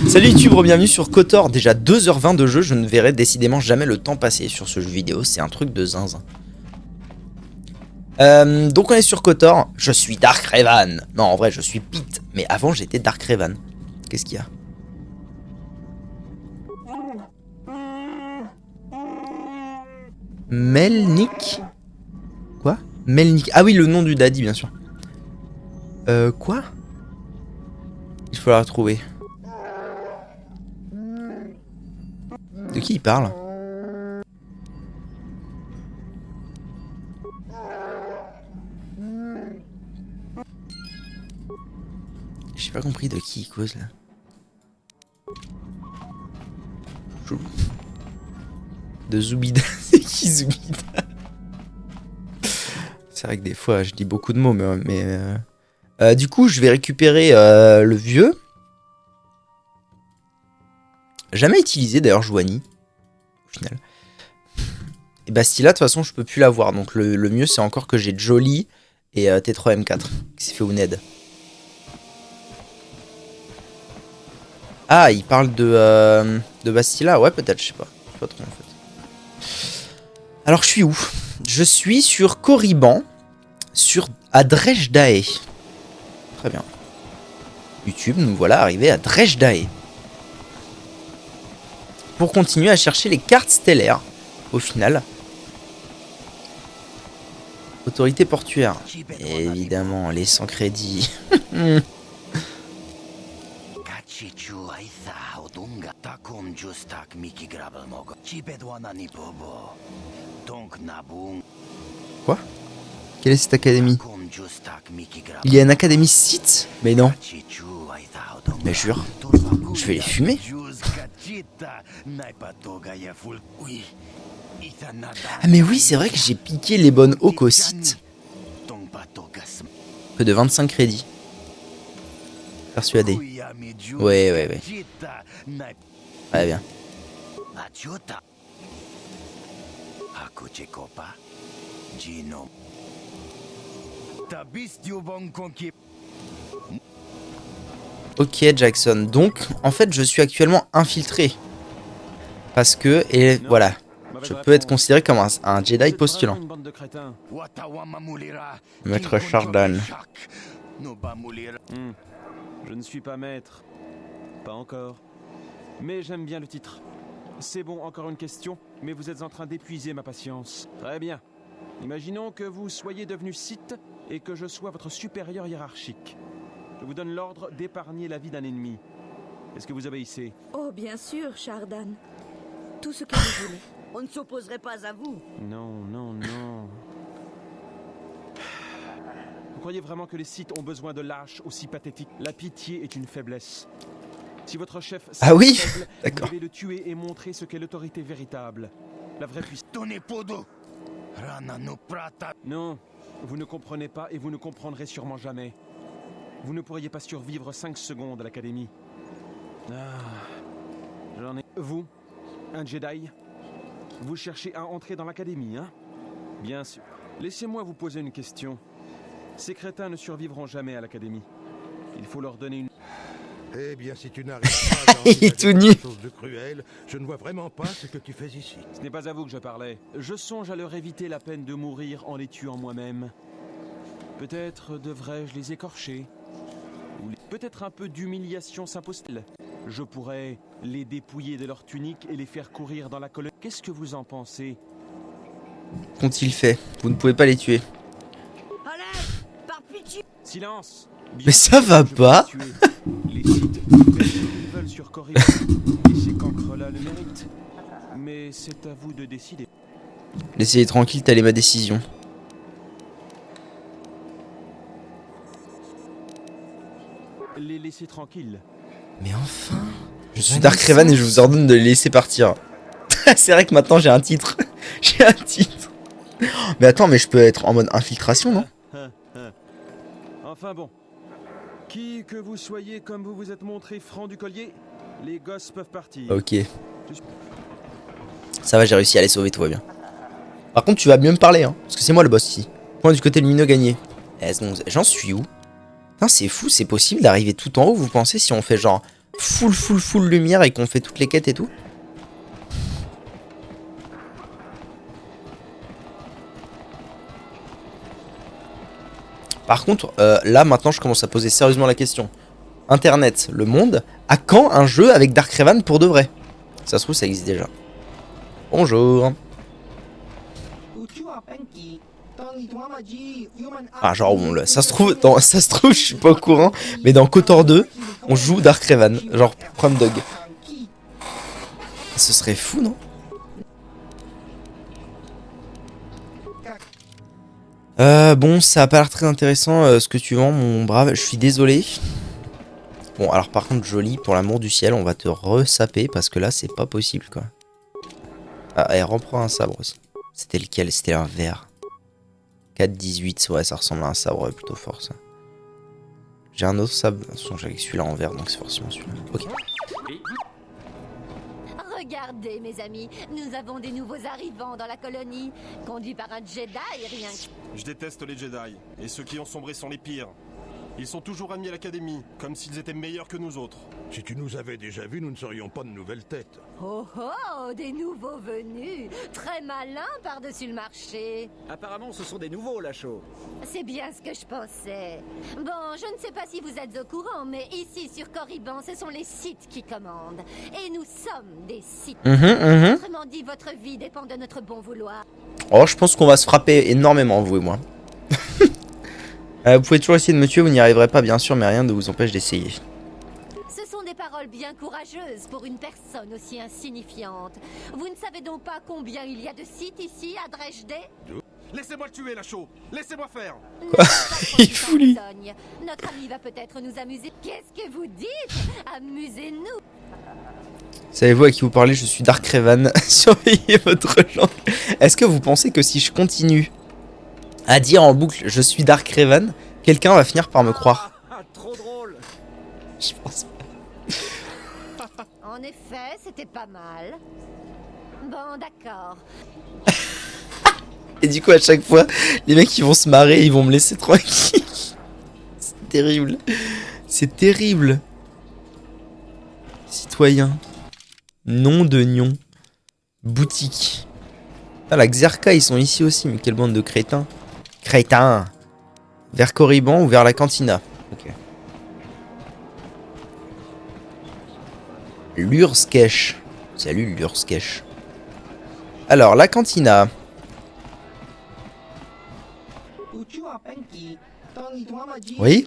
Salut YouTube, bienvenue sur KOTOR. Déjà 2h20 de jeu, je ne verrai décidément jamais le temps passer sur ce jeu vidéo, c'est un truc de zinzin. Donc on est sur KOTOR, je suis Dark Revan. Non, en vrai, je suis Pete, mais avant j'étais Dark Revan. Qu'est-ce qu'il y a? Melnik? Quoi? Melnik. Ah oui, le nom du daddy, bien sûr. Quoi? Il faut la retrouver. De qui il parle? J'ai pas compris de qui il cause là. De Zoubida. C'est qui Zoubida? C'est vrai que des fois je dis beaucoup de mots, mais du coup je vais récupérer le vieux. Jamais utilisé d'ailleurs Joanie, au final. Et Bastila, de toute façon, je peux plus l'avoir. Donc le mieux, c'est encore que j'ai Jolly et T3M4 qui s'est fait au Ned. Ah, il parle de Bastila. Ouais, peut-être, je sais pas. Je sais pas trop en fait. Alors, je suis où? Je suis sur Korriban, à Drejdae. Très bien. YouTube, nous voilà arrivés à Drejdae. Pour continuer à chercher les cartes stellaires, au final. Autorité portuaire. Évidemment, les 100 crédits. Quoi? Quelle est cette académie? Il y a une académie Sith? Mais non. Mais jure, je vais les fumer. Ah mais oui, c'est vrai que j'ai piqué les bonnes Hawk au site. Que de 25 crédits. Persuadé. Ouais. Ouais, bien. Ok Jackson, donc en fait je suis actuellement infiltré. Parce que, et voilà, je peux être considéré comme un Jedi postulant. Maître Shardan. Je ne suis pas maître. Pas encore. Mais j'aime bien le titre. C'est bon, encore une question, mais vous êtes en train d'épuiser ma patience. Très bien. Imaginons que vous soyez devenu Sith et que je sois votre supérieur hiérarchique. Je vous donne l'ordre d'épargner la vie d'un ennemi. Est-ce que vous obéissez? Oh, bien sûr, Shardan. Tout ce que vous voulez. On ne s'opposerait pas à vous. Non. Vous croyez vraiment que les Sith ont besoin de lâches aussi pathétiques? La pitié est une faiblesse. Si votre chef ah oui, faible, d'accord. vous devez le tuer et montrer ce qu'est l'autorité véritable. La vraie puissance. Non, vous ne comprenez pas et vous ne comprendrez sûrement jamais. Vous ne pourriez pas survivre 5 secondes à l'académie. J'en ai... Vous, un Jedi, vous cherchez à entrer dans l'académie, hein? Bien sûr. Laissez-moi vous poser une question. Ces crétins ne survivront jamais à l'académie. Il faut leur donner une... Eh bien, si tu n'arrives pas à Il est tout nu. quelque chose de cruel, je ne vois vraiment pas ce que tu fais ici. Ce n'est pas à vous que je parlais. Je songe à leur éviter la peine de mourir en les tuant moi-même. Peut-être devrais-je les écorcher. Ou peut-être un peu d'humiliation s'impose-t-il. Je pourrais les dépouiller de leur tunique et les faire courir dans la colonne. Qu'est-ce que vous en pensez? Qu'ont-ils fait? Vous ne pouvez pas les tuer. Allez, par pitié. Silence. Bien Mais ça va sûr, je pas. peux les tuer. Les Sith font ce qu'ils veulent sur Korriban. Et ces cancres-là le méritent. Mais c'est à vous de décider. Laissez-les tranquilles, telle est ma décision. Les laisser tranquilles. Mais enfin, je suis Dark Revan et je vous ordonne de les laisser partir. C'est vrai que maintenant j'ai un titre. J'ai un titre. Mais attends, mais je peux être en mode infiltration, non? Enfin bon. Qui que vous soyez, comme vous vous êtes montré franc du collier, les gosses peuvent partir. Ok. Ça va, j'ai réussi à les sauver, tout va bien. Par contre, tu vas mieux me parler, hein, parce que c'est moi le boss ici. Point du côté lumineux gagné. J'en suis où? Putain, c'est fou, c'est possible d'arriver tout en haut, vous pensez, si on fait genre full lumière et qu'on fait toutes les quêtes et tout. Par contre, là maintenant je commence à poser sérieusement la question. Internet, le monde, à quand un jeu avec Dark Revan pour de vrai? Ça se trouve ça existe déjà. Bonjour. Ah genre bon, ça se trouve, je suis pas au courant, mais dans KOTOR 2, on joue Dark Revan, genre Prom Dog. Ce serait fou, non? Bon, ça a pas l'air très intéressant ce que tu vends, mon brave. Je suis désolé. Bon, alors par contre, joli, pour l'amour du ciel, on va te ressaper parce que là, c'est pas possible, quoi. Ah, et reprend un sabre aussi. C'était lequel? C'était un vert. 4,18, ouais, ça ressemble à un sabre plutôt fort, ça. J'ai un autre sabre. De toute façon, j'avais celui-là en vert, donc c'est forcément celui-là. Ok. Regardez, mes amis, nous avons des nouveaux arrivants dans la colonie, conduits par un Jedi, rien que... Je déteste les Jedi, et ceux qui ont sombré sont les pires. Ils sont toujours admis à l'académie, comme s'ils étaient meilleurs que nous autres. Si tu nous avais déjà vus, nous ne serions pas de nouvelles têtes. Oh oh, des nouveaux venus, très malins par-dessus le marché. Apparemment, ce sont des nouveaux, Lachaud. C'est bien ce que je pensais. Bon, je ne sais pas si vous êtes au courant, mais ici sur Korriban, ce sont les Sith qui commandent. Et nous sommes des Sith. Autrement dit, votre vie dépend de notre bon vouloir. Oh, je pense qu'on va se frapper énormément, vous et moi. Vous pouvez toujours essayer de me tuer, vous n'y arriverez pas, bien sûr, mais rien ne vous empêche d'essayer. Ce sont des paroles bien courageuses pour une personne aussi insignifiante. Vous ne savez donc pas combien il y a de sites ici, à Dresde? Laissez-moi le tuer, Lachaud. Laissez-moi faire. Il fout lui. Notre ami va peut-être nous amuser. Qu'est-ce que vous dites? Amusez-nous. Savez-vous à qui vous parlez? Je suis Dark Revan. Surveillez votre langue. Est-ce que vous pensez que si je continue à dire en boucle je suis Dark Revan, quelqu'un va finir par me croire? Trop drôle. Je pense pas. En effet, c'était pas mal. Bon, d'accord. Et du coup, à chaque fois, les mecs ils vont se marrer, ils vont me laisser tranquille. C'est terrible. C'est terrible. Citoyen. Nom de Nion. Boutique. Ah, la Xerka, ils sont ici aussi, mais quelle bande de crétins. Crétins. Vers Korriban ou vers la cantina. Ok. Lurskesh. Salut Lurskesh. Alors, la cantina. Oui?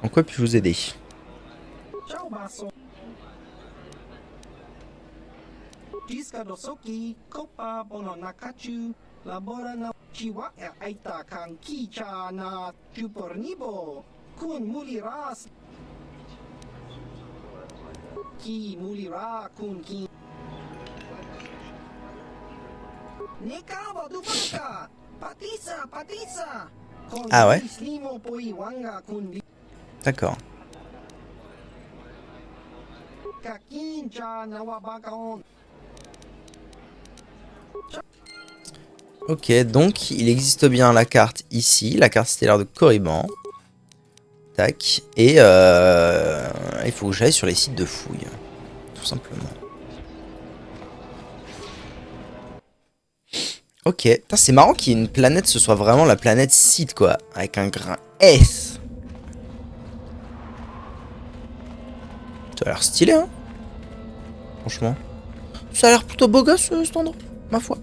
En quoi puis-je vous aider? Ah ouais? D'accord. Ok, donc il existe bien la carte ici, la carte stellaire de Korriban. Tac. Et il faut que j'aille sur les sites de fouille. Tout simplement. Ok. C'est marrant qu'il y ait une planète, ce soit vraiment la planète Sith, quoi. Avec un grain S. Ça a l'air stylé, hein. Franchement. Ça a l'air plutôt beau gosse, cet endroit, ma foi.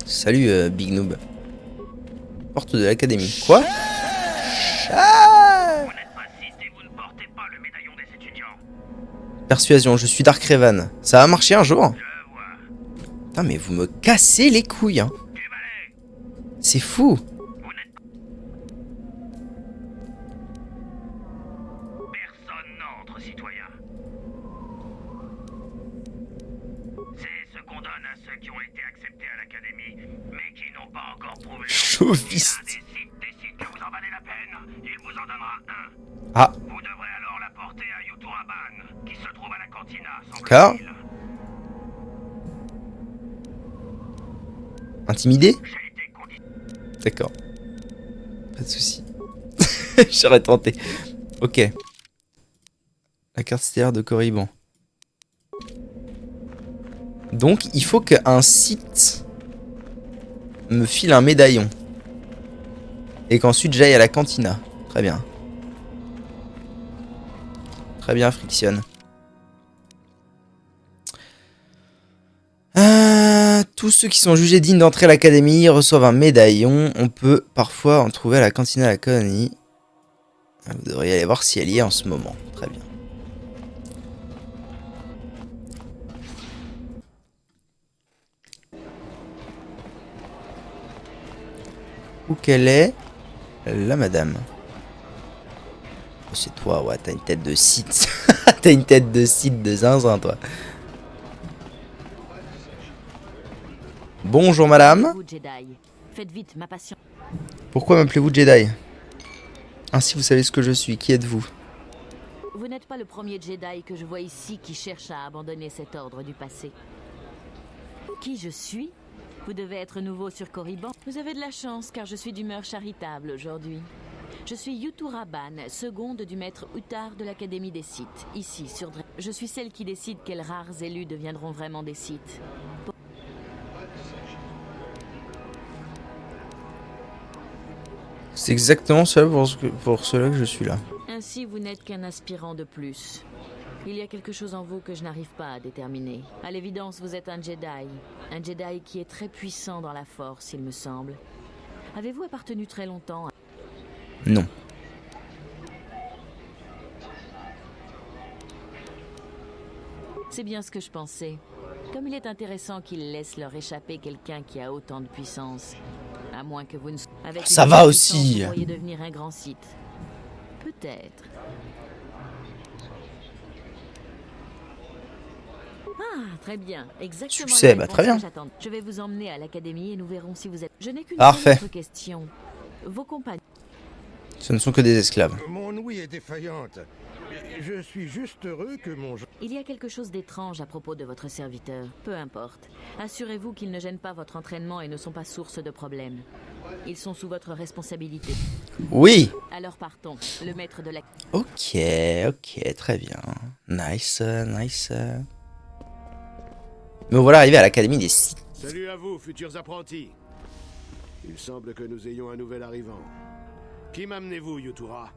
Salut Big Noob. Porte de l'académie. Quoi? Ah! Persuasion, je suis Dark Revan. Ça va marcher un jour? Putain, mais vous me cassez les couilles, hein. C'est fou. Personne n'entre, citoyen. C'est ce donne à ceux qui ont été acceptés à l'académie, mais qui n'ont pas encore prouvé. Chauviste. S'il décide que vous en valez la peine, il vous en donnera un. Ah. Vous devrez alors l'apporter à Yuturaban, qui se trouve à la cantina, D'accord. semble-t-il. Intimidé? J'ai été conditionné. D'accord. Pas de soucis. J'aurais tenté. Ok. La carte stellaire de Corriban. Donc, il faut qu'un site me file un médaillon. Et qu'ensuite j'aille à la cantina. Très bien. Très bien, Friction. Tous ceux qui sont jugés dignes d'entrer à l'académie reçoivent un médaillon. On peut parfois en trouver à la cantina à la colonie. Vous devriez aller voir si elle y est en ce moment. Très bien. Où qu'elle est, la madame. Oh, c'est toi, ouais, t'as une tête de site. T'as une tête de site de zinzin, toi. Bonjour, madame. Faites vite, ma passion. Pourquoi m'appelez-vous Jedi? Ainsi, vous savez ce que je suis. Qui êtes-vous? Vous n'êtes pas le premier Jedi que je vois ici qui cherche à abandonner cet ordre du passé. Qui je suis? Vous devez être nouveau sur Corriban. Vous avez de la chance car je suis d'humeur charitable aujourd'hui. Je suis Yuturaban, seconde du maître Utar de l'Académie des Sith, ici sur Dre. Je suis celle qui décide quels rares élus deviendront vraiment des Sith. C'est exactement ça pour cela que je suis là. Ainsi, vous n'êtes qu'un aspirant de plus. Il y a quelque chose en vous que je n'arrive pas à déterminer. À l'évidence, vous êtes un Jedi. Un Jedi qui est très puissant dans la Force, il me semble. Avez-vous appartenu très longtemps à... Non. C'est bien ce que je pensais. Comme il est intéressant qu'ils laissent leur échapper quelqu'un qui a autant de puissance. À moins que vous ne... Avec Ça une va telle aussi. puissance, vous pourriez devenir un grand Sith. Peut-être. Ah, très bien. Exactement. Succès, la bah, réponse très bien. que j'attendais. Je vais vous emmener à l'académie et nous verrons si vous êtes... Je n'ai qu'une Parfait. seule autre question. Vos compagnons... Ce ne sont que des esclaves. Mon ouïe est défaillante. Je suis juste heureux que mon... Il y a quelque chose d'étrange à propos de votre serviteur. Peu importe. Assurez-vous qu'ils ne gênent pas votre entraînement et ne sont pas source de problèmes. Ils sont sous votre responsabilité. Oui. Alors partons. Le maître de la... Ok, ok, très bien. Nice, nice. Me voilà arrivé à l'académie des Sith. Salut à vous, futurs apprentis. Il semble que nous ayons un nouvel arrivant. Qui m'amenez-vous, Yutura?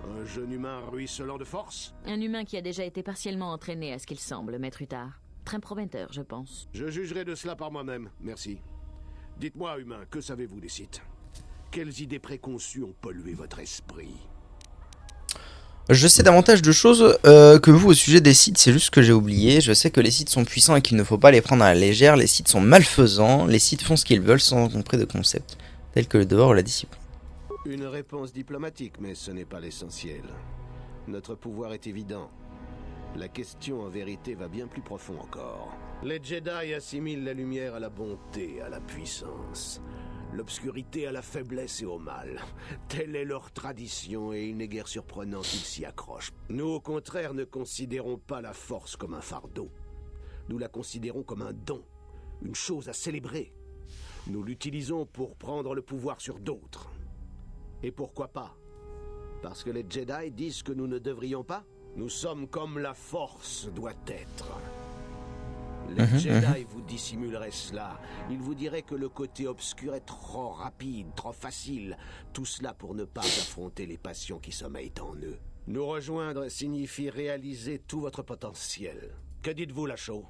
Un jeune humain ruisselant de force? Un humain qui a déjà été partiellement entraîné à ce qu'il semble, maître Utar. Très prometteur, je pense. Je jugerai de cela par moi-même, merci. Dites-moi, humain, que savez-vous des Sith? Quelles idées préconçues ont pollué votre esprit? Je sais davantage de choses que vous au sujet des Sith, c'est juste que j'ai oublié. Je sais que les Sith sont puissants et qu'il ne faut pas les prendre à la légère. Les Sith sont malfaisants. Les Sith font ce qu'ils veulent sans compris de concepts, tels que le devoir ou la discipline. Une réponse diplomatique, mais ce n'est pas l'essentiel. Notre pouvoir est évident. La question en vérité va bien plus profond encore. Les Jedi assimilent la lumière à la bonté, à la puissance. L'obscurité à la faiblesse et au mal. Telle est leur tradition et il n'est guère surprenant qu'ils s'y accrochent. Nous, au contraire, ne considérons pas la force comme un fardeau. Nous la considérons comme un don, une chose à célébrer. Nous l'utilisons pour prendre le pouvoir sur d'autres. Et pourquoi pas? Parce que les Jedi disent que nous ne devrions pas? Nous sommes comme la force doit être. Les Jedi vous dissimuleraient cela. Ils vous diraient que le côté obscur est trop rapide, trop facile. Tout cela pour ne pas affronter les passions qui sommeillent en eux. Nous rejoindre signifie réaliser tout votre potentiel. Que dites-vous, Lachaud?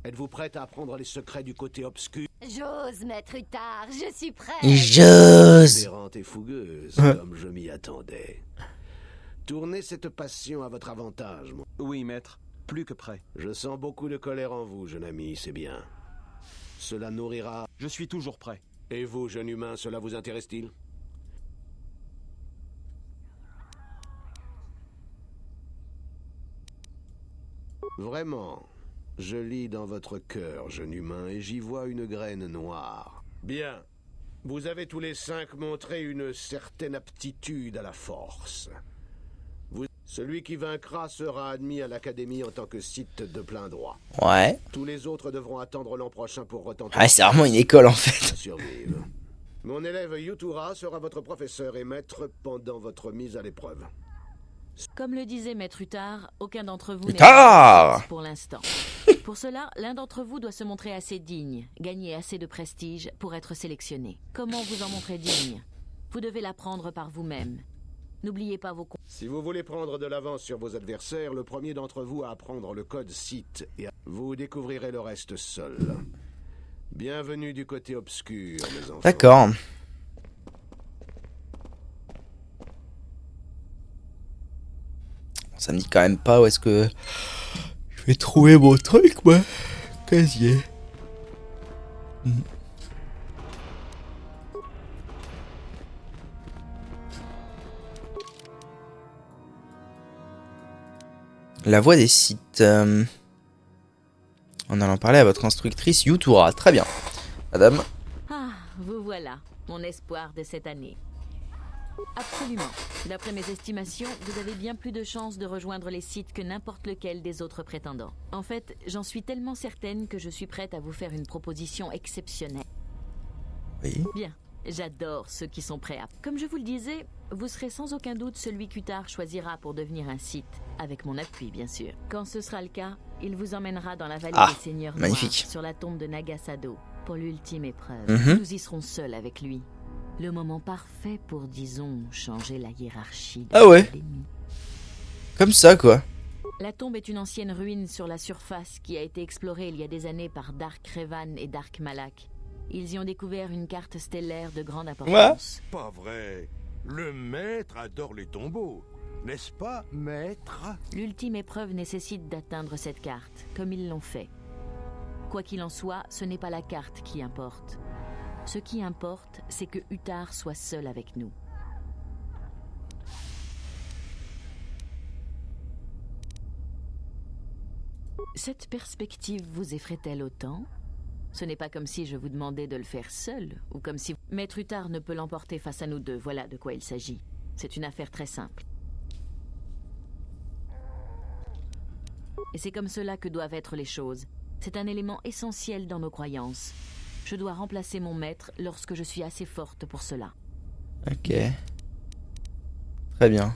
Êtes-vous prête à apprendre les secrets du côté obscur? J'ose, maître Utar, je suis prêt. J'ose. Espérante et fougueuse, comme je m'y attendais. Tournez cette passion à votre avantage, mon... Oui, maître. Plus que prêt. Je sens beaucoup de colère en vous, jeune ami, c'est bien. Cela nourrira... Je suis toujours prêt. Et vous, jeune humain, cela vous intéresse-t-il? Vraiment, Je lis dans votre cœur, jeune humain, et j'y vois une graine noire. Bien. Vous avez tous les 5 montré une certaine aptitude à la force. Celui qui vaincra sera admis à l'Académie en tant que Sith de plein droit. Ouais. Tous les autres devront attendre l'an prochain pour retenter. Ouais, c'est vraiment une école en fait. Survivre. Mon élève Yutura sera votre professeur et maître pendant votre mise à l'épreuve. Comme le disait Maître Utard, aucun d'entre vous n'est Utard pour l'instant. Pour cela, l'un d'entre vous doit se montrer assez digne, gagner assez de prestige pour être sélectionné. Comment vous en montrer digne? Vous devez l'apprendre par vous-même. N'oubliez pas vos... Si vous voulez prendre de l'avance sur vos adversaires, le premier d'entre vous à apprendre le code Sith et vous découvrirez le reste seul. Bienvenue du côté obscur, mes enfants. D'accord. Ça me dit quand même pas où est-ce que je vais trouver mon truc, moi. Casier. La voix des sites. En allant parler à votre instructrice Yutura. Très bien. Madame. Ah, vous voilà, mon espoir de cette année. Absolument. D'après mes estimations, vous avez bien plus de chances de rejoindre les sites que n'importe lequel des autres prétendants. En fait, j'en suis tellement certaine que je suis prête à vous faire une proposition exceptionnelle. Oui. Bien. J'adore ceux qui sont prêts à... Comme je vous le disais, vous serez sans aucun doute celui qu'Utard choisira pour devenir un Sith, avec mon appui bien sûr. Quand ce sera le cas, il vous emmènera dans la vallée des Seigneurs magnifique. Noirs, sur la tombe de Nagasado, pour l'ultime épreuve. Mhm. Nous y serons seuls avec lui. Le moment parfait pour, disons, changer la hiérarchie de Ah ouais. l'Académie. Comme ça, quoi. La tombe est une ancienne ruine sur la surface qui a été explorée il y a des années par Dark Revan et Dark Malak. Ils y ont découvert une carte stellaire de grande importance. Pas vrai. Le maître adore les tombeaux. N'est-ce pas, maître? L'ultime épreuve nécessite d'atteindre cette carte, comme ils l'ont fait. Quoi qu'il en soit, ce n'est pas la carte qui importe. Ce qui importe, c'est que Utard soit seul avec nous. Cette perspective vous effraie-t-elle autant? Ce n'est pas comme si je vous demandais de le faire seul, ou comme si... Maître Utard ne peut l'emporter face à nous deux, voilà de quoi il s'agit. C'est une affaire très simple. Et c'est comme cela que doivent être les choses. C'est un élément essentiel dans nos croyances. Je dois remplacer mon maître lorsque je suis assez forte pour cela. Ok. Très bien.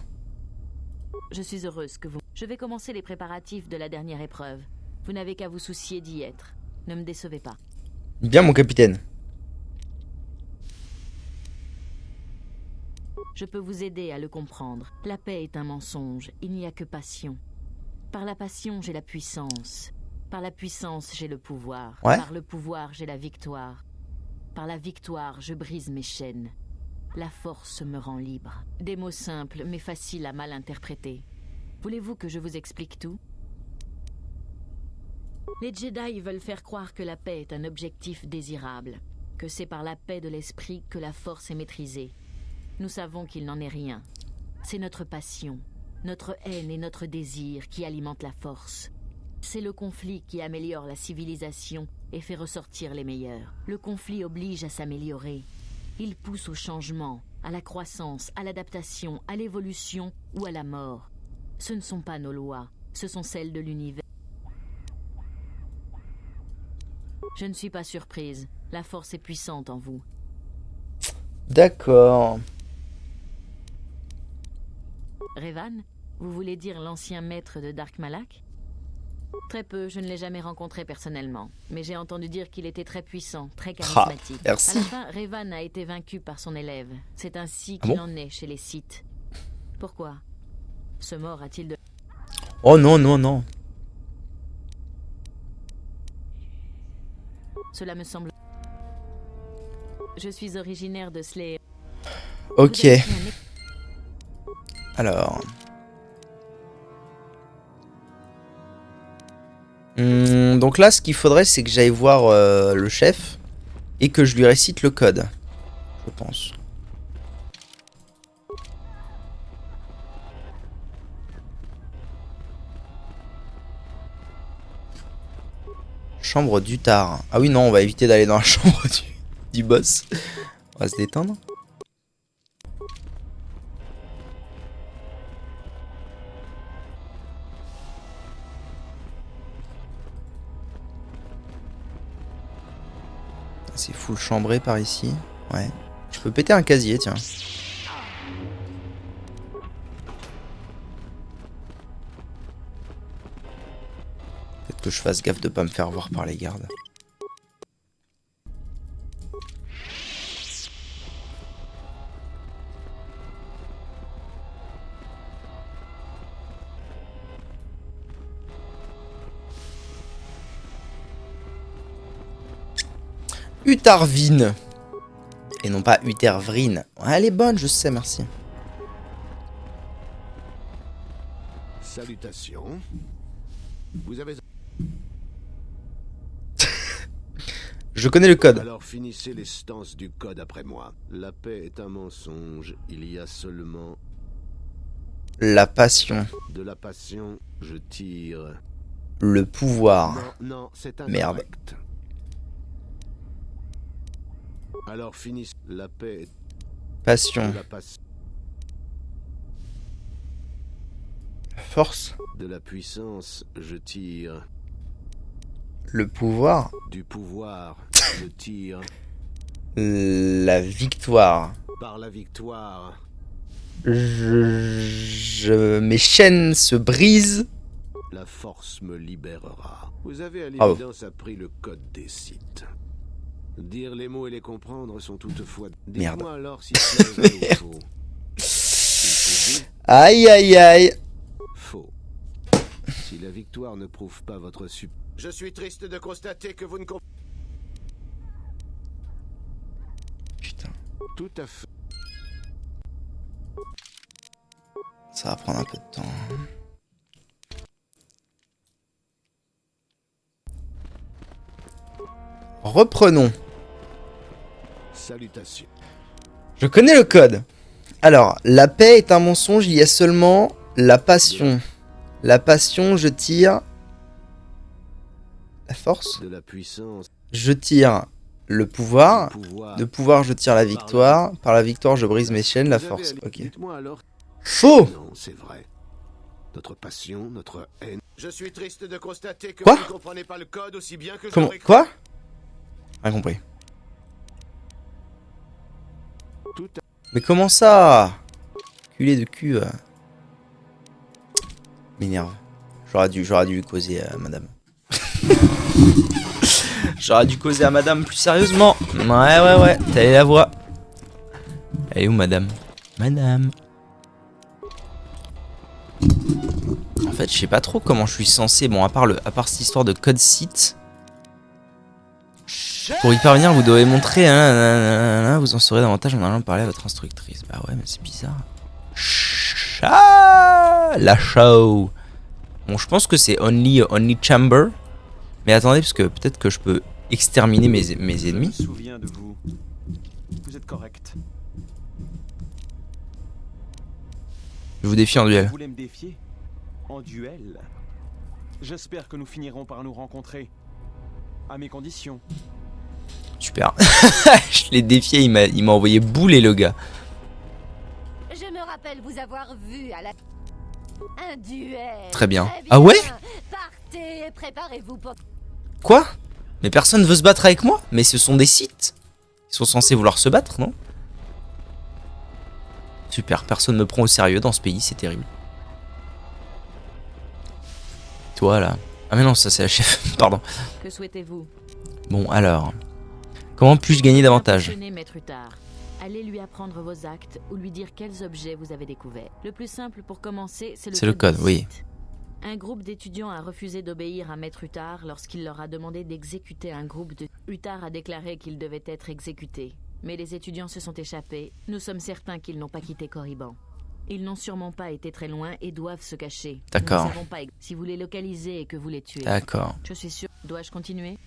Je suis heureuse que vous... Je vais commencer les préparatifs de la dernière épreuve. Vous n'avez qu'à vous soucier d'y être. Ne me décevez pas. Bien, mon capitaine. Je peux vous aider à le comprendre. La paix est un mensonge. Il n'y a que passion. Par la passion, j'ai la puissance. Par la puissance, j'ai le pouvoir. Ouais. Par le pouvoir, j'ai la victoire. Par la victoire, je brise mes chaînes. La force me rend libre. Des mots simples, mais faciles à mal interpréter. Voulez-vous que je vous explique tout? Les Jedi veulent faire croire que la paix est un objectif désirable, que c'est par la paix de l'esprit que la force est maîtrisée. Nous savons qu'il n'en est rien. C'est notre passion, notre haine et notre désir qui alimentent la force. C'est le conflit qui améliore la civilisation et fait ressortir les meilleurs. Le conflit oblige à s'améliorer. Il pousse au changement, à la croissance, à l'adaptation, à l'évolution ou à la mort. Ce ne sont pas nos lois, ce sont celles de l'univers. Je ne suis pas surprise. La force est puissante en vous. D'accord. Revan, vous voulez dire l'ancien maître de Dark Malak? Très peu, je ne l'ai jamais rencontré personnellement. Mais j'ai entendu dire qu'il était très puissant, très charismatique. Merci. À la fin, Revan a été vaincu par son élève. C'est ainsi qu'il en est chez les Sith. Pourquoi? Ce mort a-t-il de... Oh non, non, non. Cela me semble... Je suis originaire de Slay. Ok. Alors... donc là, ce qu'il faudrait, c'est que j'aille voir le chef et que je lui récite le code, je pense. Chambre d'Utar. Ah oui, non, on va éviter d'aller dans la chambre du boss. On va se détendre. C'est full chambré par ici. Ouais. Je peux péter un casier, tiens. Peut-être que je fasse gaffe de pas me faire voir par les gardes. Utarvine. Et non pas Utervrine. Ouais, elle est bonne, je sais, merci. Salutations. Vous avez... Je connais le code. Alors finissez les stances du code après moi. La paix est un mensonge. Il y a seulement... La passion. De la passion, je tire... Le pouvoir. Non, c'est incorrect. Merde. Alors finissez. La paix est... Passion. De la passion. Force. De la puissance, je tire... Le pouvoir. Du pouvoir, je tire... La victoire. Par la victoire... Mes chaînes se brisent. La force me libérera. Vous avez à Bravo. l'évidence appris le code des sites. Dire les mots et les comprendre sont toutefois... Merde. Dites-moi alors si c'est vrai ou faux. Aïe aïe aïe. Faux. Si la victoire ne prouve pas votre Je suis triste de constater que vous ne comprenez... Putain. Tout à fait. Ça va prendre un peu de temps. Reprenons. Salutations. Je connais le code. Alors, la paix est un mensonge, il y a seulement la passion. La passion, je tire... La force. De la puissance. Je tire le pouvoir. Du pouvoir. De pouvoir, je tire la victoire. Par la victoire, je brise mes chaînes. La Vous avez force. à Ok. Dites-moi alors... Faux. Non, c'est vrai. Notre passion, notre haine... Je suis triste de constater que Quoi vous ne comprenez pas le code aussi bien que je Comment? l'aurais cru. Quoi? Rien compris. Tout à... Mais comment ça? Culé de cul. M'énerve. J'aurais dû causer à madame. J'aurais dû causer à madame plus sérieusement. Ouais. T'as la voix. Elle est où madame? Madame. En fait, je sais pas trop comment je suis censé. Bon, à part cette histoire de code site. Pour y parvenir, vous devez montrer. Vous en saurez davantage en allant parler à votre instructrice. Bah ouais, mais c'est bizarre. La show. Bon, je pense que c'est only chamber. Mais attendez, parce que peut-être que je peux exterminer mes Je me ennemis. souviens de vous. Vous êtes correct. Je vous défie en duel. Vous voulez me défier? En duel? J'espère que nous finirons par nous rencontrer. À mes conditions. Super. Je l'ai défié, il m'a envoyé bouler le gars. Je me rappelle vous avoir vu à la... Un duel. Très bien. Très Ah ouais? Partez et préparez-vous pour... Quoi? Mais personne veut se battre avec moi? Mais ce sont des sites. Ils sont censés vouloir se battre, non? Super, personne me prend au sérieux dans ce pays, c'est terrible. Toi là. Ah mais non, ça c'est la chef, pardon. Que souhaitez-vous? Bon alors. Comment puis-je gagner davantage? Impressionnez Maître Utar. Allez lui apprendre vos actes ou lui dire quels objets vous avez découverts. Le plus simple pour commencer, c'est le code, des oui. sites. Un groupe d'étudiants a refusé d'obéir à Maître Utar lorsqu'il leur a demandé d'exécuter un groupe de... Utar a déclaré qu'ils devaient être exécutés. Mais les étudiants se sont échappés. Nous sommes certains qu'ils n'ont pas quitté Corriban. Ils n'ont sûrement pas été très loin et doivent se cacher. D'accord. Nous ne savons pas si vous les localisez et que vous les tuez. D'accord. Je suis sûr. Dois-je continuer?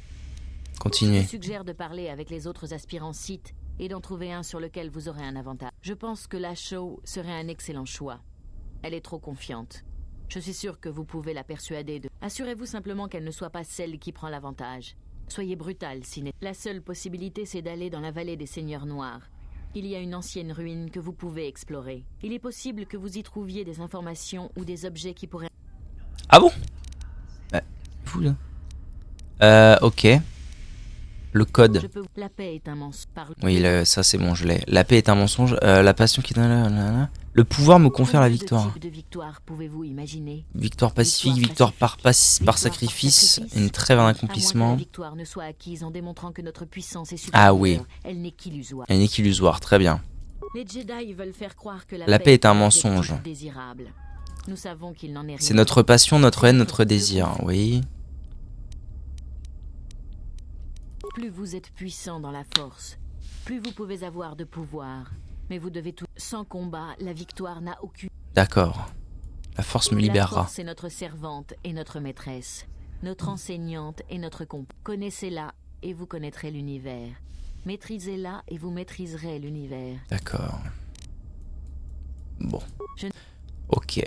Je Continuez. vous suggère de parler avec les autres aspirants sites et d'en trouver un sur lequel vous aurez un avantage. Je pense que la show serait un excellent choix. Elle est trop confiante. Je suis sûr que vous pouvez la persuader de... Assurez-vous simplement qu'elle ne soit pas celle qui prend l'avantage. Soyez brutal, Ciné. La seule possibilité, c'est d'aller dans la vallée des Seigneurs Noirs. Il y a une ancienne ruine que vous pouvez explorer. Il est possible que vous y trouviez des informations ou des objets qui pourraient... Ah bon? Fou là. Ok. Le code. La paix est un mensonge. Oui, ça c'est bon, je l'ai. La paix est un mensonge. La passion qui donne... Le pouvoir me confère la victoire. De victoire pouvez-vous imaginer? Victoire pacifique, victoire par sacrifice, une trêve, un accomplissement. La victoire ne soit acquise en démontrant que notre puissance est supérieure. Ah oui. Elle n'est qu'illusoire. Elle n'est qu'illusoire, très bien. Les Jedi veulent faire croire que la paix est un mensonge. Désirable. Nous savons qu'il n'en est rien. C'est notre passion, notre haine, notre désir, oui. Plus vous êtes puissant dans la force, plus vous pouvez avoir de pouvoir. Mais vous devez tout... Sans combat, la victoire n'a aucune... D'accord. La force me libérera. La force est notre servante et notre maîtresse. Notre enseignante et notre Connaissez-la et vous connaîtrez l'univers. Maîtrisez-la et vous maîtriserez l'univers. D'accord. Bon. Ok.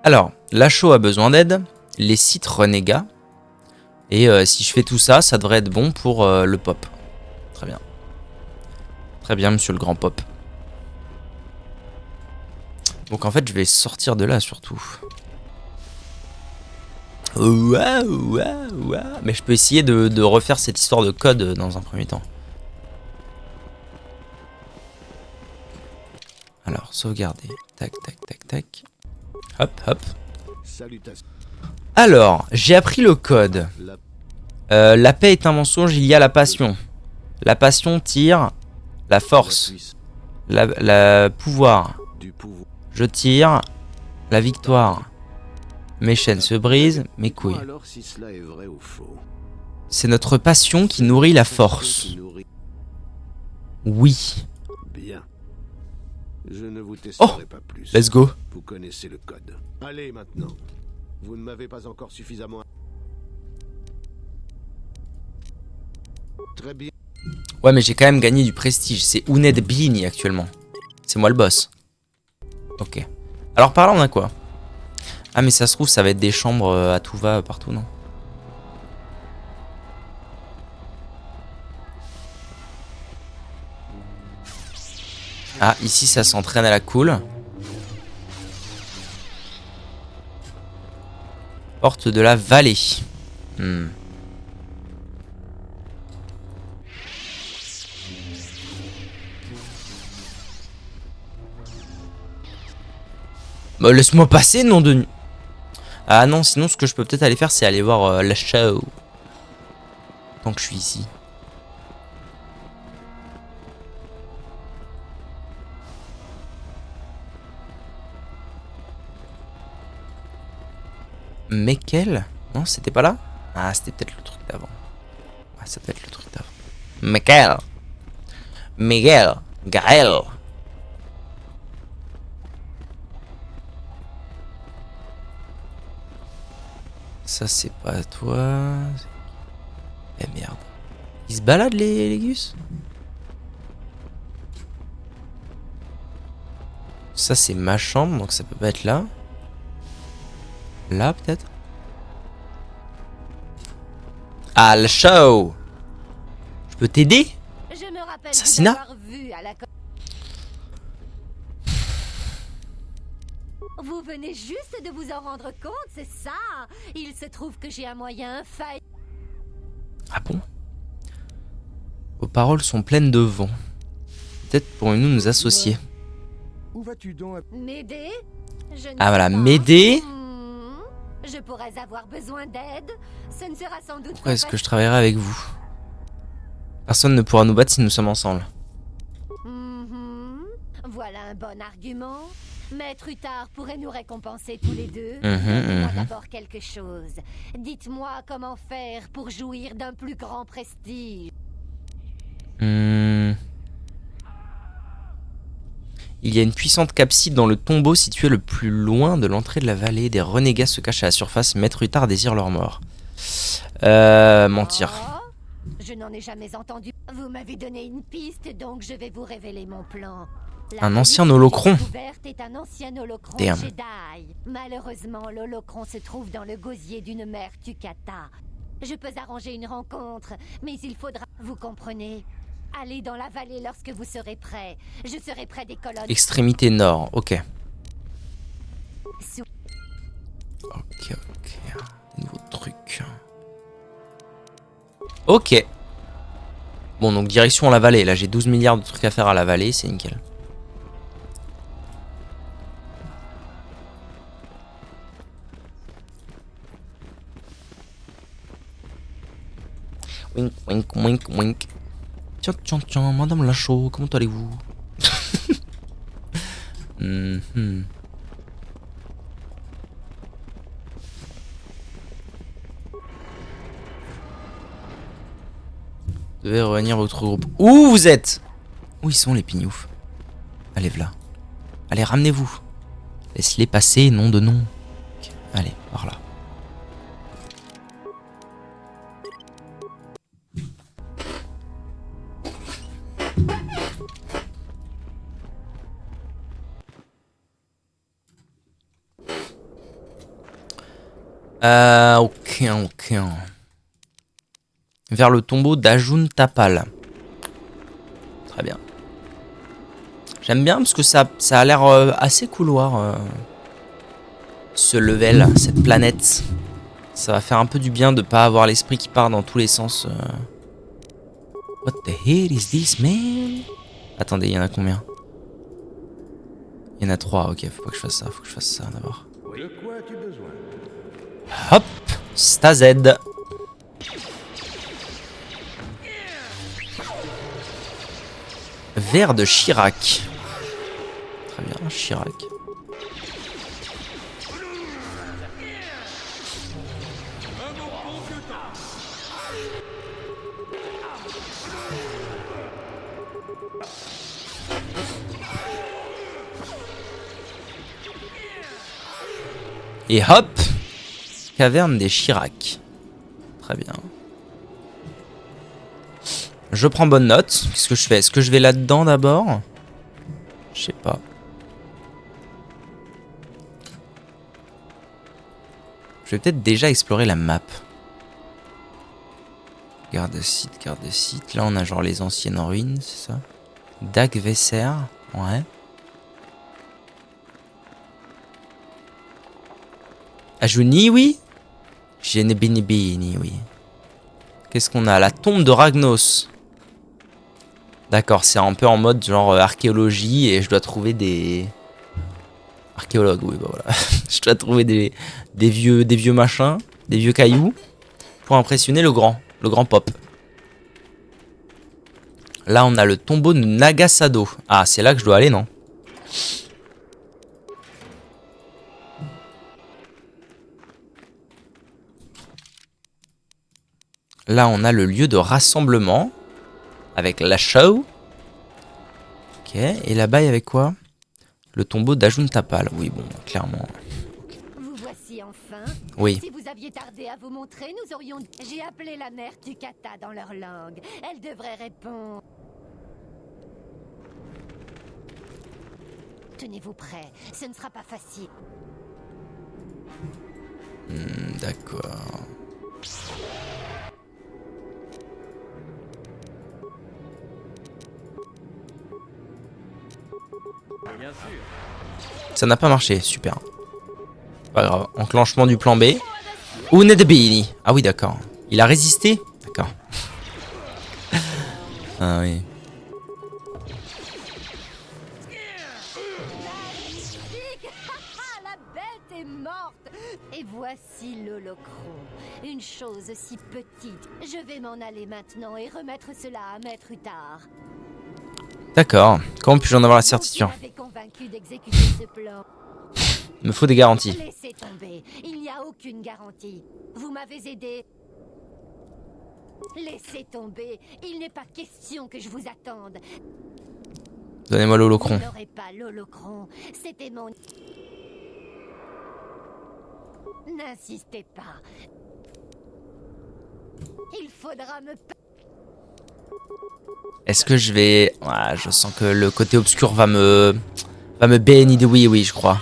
Alors, Lachaud a besoin d'aide. Les Sith renégats. Et si je fais tout ça, ça devrait être bon pour le pop. Très bien. Très bien, monsieur le grand pop. Donc en fait, je vais sortir de là surtout. Mais je peux essayer de refaire cette histoire de code dans un premier temps. Alors, sauvegarder. Tac, tac, tac, tac. Hop, hop. Salutations. Alors, j'ai appris le code. La paix est un mensonge, il y a la passion. La passion tire la force. La pouvoir. Je tire la victoire. Mes chaînes se brisent, mes couilles. C'est notre passion qui nourrit la force. Oui. Bien. Je ne vous testerai pas plus. Let's go. Vous connaissez le code. Allez maintenant. Vous ne m'avez pas encore suffisamment... Très bien. Ouais, mais j'ai quand même gagné du prestige. C'est Uned Bini actuellement. C'est moi le boss. Ok. Alors par là, on a quoi? Ah, mais ça se trouve, ça va être des chambres à tout va partout, non? Ah, ici, ça s'entraîne à la cool. Porte de la vallée. Bah, laisse-moi passer, nom de... Ah non, sinon ce que je peux peut-être aller faire, c'est aller voir la show. Tant que je suis ici. Mais quel? Non, c'était pas là? Ah, c'était peut-être le truc d'avant. Ah, ça peut être le truc d'avant. Miguel. Miguel. Gaël. Ça, c'est pas toi. Eh merde. Ils se baladent les gus? Ça, c'est ma chambre, donc ça peut pas être là. Là, peut-être? Ah, le show! Je peux t'aider? Je me rappelle Assassinat? vous avoir vu à la... Vous venez juste de vous en rendre compte, c'est ça? Il se trouve que j'ai un moyen infaillible. Ah bon? Vos paroles sont pleines de vent. Peut-être pourrions-nous nous associer. Où vas-tu donc? M'aider? Ah voilà, m'aider? Je pourrais avoir besoin d'aide. Ce ne sera sans doute Pourquoi est-ce que je travaillerai avec vous? Personne ne pourra nous battre si nous sommes ensemble. Voilà un bon argument. Maître Utard pourrait nous récompenser tous les deux. Dites-moi d'abord quelque chose. Dites-moi comment faire pour jouir d'un plus grand prestige. Il y a une puissante capside dans le tombeau situé le plus loin de l'entrée de la vallée. Des renégats se cachent à la surface. Maître Utard désire leur mort. Mentir. Je n'en ai jamais entendu. Vous m'avez donné une piste, donc je vais vous révéler mon plan. Un ancien holocron. Est un ancien holocron Damn. Jedi. Malheureusement, l'holocron se trouve dans le gosier d'une mère Tukata. Je peux arranger une rencontre, mais il faudra... Vous comprenez? Allez dans la vallée lorsque vous serez prêt. Je serai près des colonnes. Extrémité nord, ok. Sous- Ok. Nouveau truc. Ok. Bon, donc direction la vallée. Là, j'ai 12 milliards de trucs à faire à la vallée, c'est nickel. Wink, wink, wink, wink. Tiens, madame Lachaud, comment allez-vous? Mhm. Vous devez revenir à votre groupe. Où vous êtes? Où ils sont les pignoufs? Allez, v'là. Allez, ramenez-vous. Laisse-les passer, nom de nom. Ok, allez, par là. Ok. Vers le tombeau d'Ajun Tapal. Très bien. J'aime bien parce que ça a l'air assez couloir. Ce level, cette planète. Ça va faire un peu du bien de pas avoir l'esprit qui part dans tous les sens. What the hell is this, man? Attendez, il y en a combien? Il y en a 3, ok, faut pas que je fasse ça, d'abord. De quoi as-tu besoin? Hop, Stazed. Verre de Chirac. Très bien, Chirac. Et hop, caverne des Chirac. Très bien. Je prends bonne note. Qu'est-ce que je fais? Est-ce que je vais là-dedans d'abord? Je sais pas. Je vais peut-être déjà explorer la map. Garde-site. Là, on a genre les anciennes ruines, c'est ça? Dag Vesser, ouais. Ajuni, oui. Genebinibini, oui. Qu'est-ce qu'on a? La tombe de Ragnos. D'accord, c'est un peu en mode genre archéologie et je dois trouver des... Archéologues, oui, bah voilà. Je dois trouver des vieux machins, des vieux cailloux pour impressionner le grand pop. Là, on a le tombeau de Nagasado. Ah, c'est là que je dois aller, non? Là, on a le lieu de rassemblement avec la show. Ok, et là-bas, il y avait quoi? Le tombeau d'Ajun Tapal. Oui, bon, clairement. Vous voici enfin. Oui. Si vous aviez tardé à vous montrer, nous aurions... J'ai appelé la mère Tukata dans leur langue. Elle devrait répondre. Tenez-vous prêts, ce ne sera pas facile. D'accord. Bien sûr. Ça n'a pas marché, super. Pas grave, enclenchement du plan B. Unedebini. Ah oui, d'accord. Il a résisté? D'accord. Ah oui. La bête est morte. Et voici l'holocron. Une chose si petite. Je vais m'en aller maintenant et remettre cela à Maître Utard. D'accord. Comment puis-je en avoir la certitude? Vous m'avez convaincu d'exécuter ce plan. Il me faut des garanties. Laissez tomber. Il n'y a aucune garantie. Vous m'avez aidé. Laissez tomber. Il n'est pas question que je vous attende. Donnez-moi l'holocron. Vous n'aurez pas l'holocron. C'était mon... N'insistez pas. Il faudra me... Est-ce que je vais... Ouais, je sens que le côté obscur va me bénir de oui, je crois.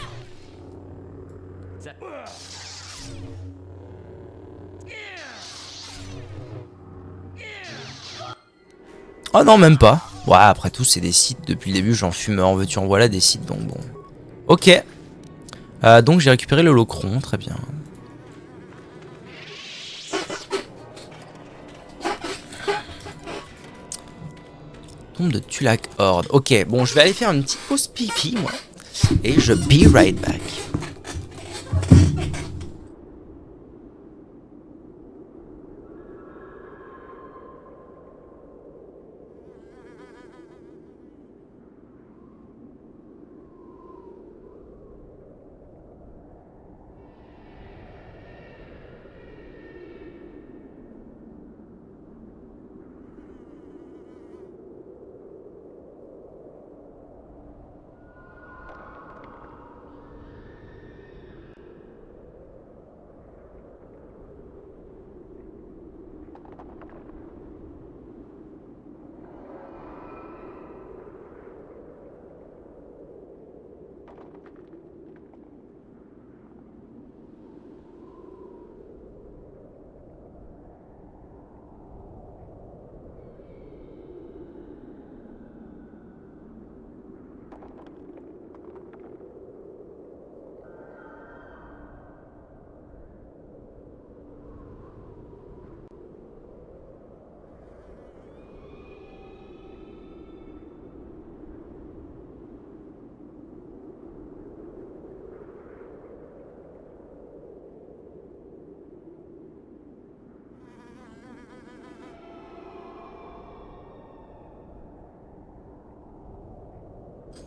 Oh non, même pas. Ouais, après tout, c'est des sites. Depuis le début, j'en fume en veux-tu en voilà des sites, donc bon. Ok. Donc j'ai récupéré le Holocron, très bien. Tombe de Tulak Horde. Ok, bon, je vais aller faire une petite pause pipi, moi. Et je be right back.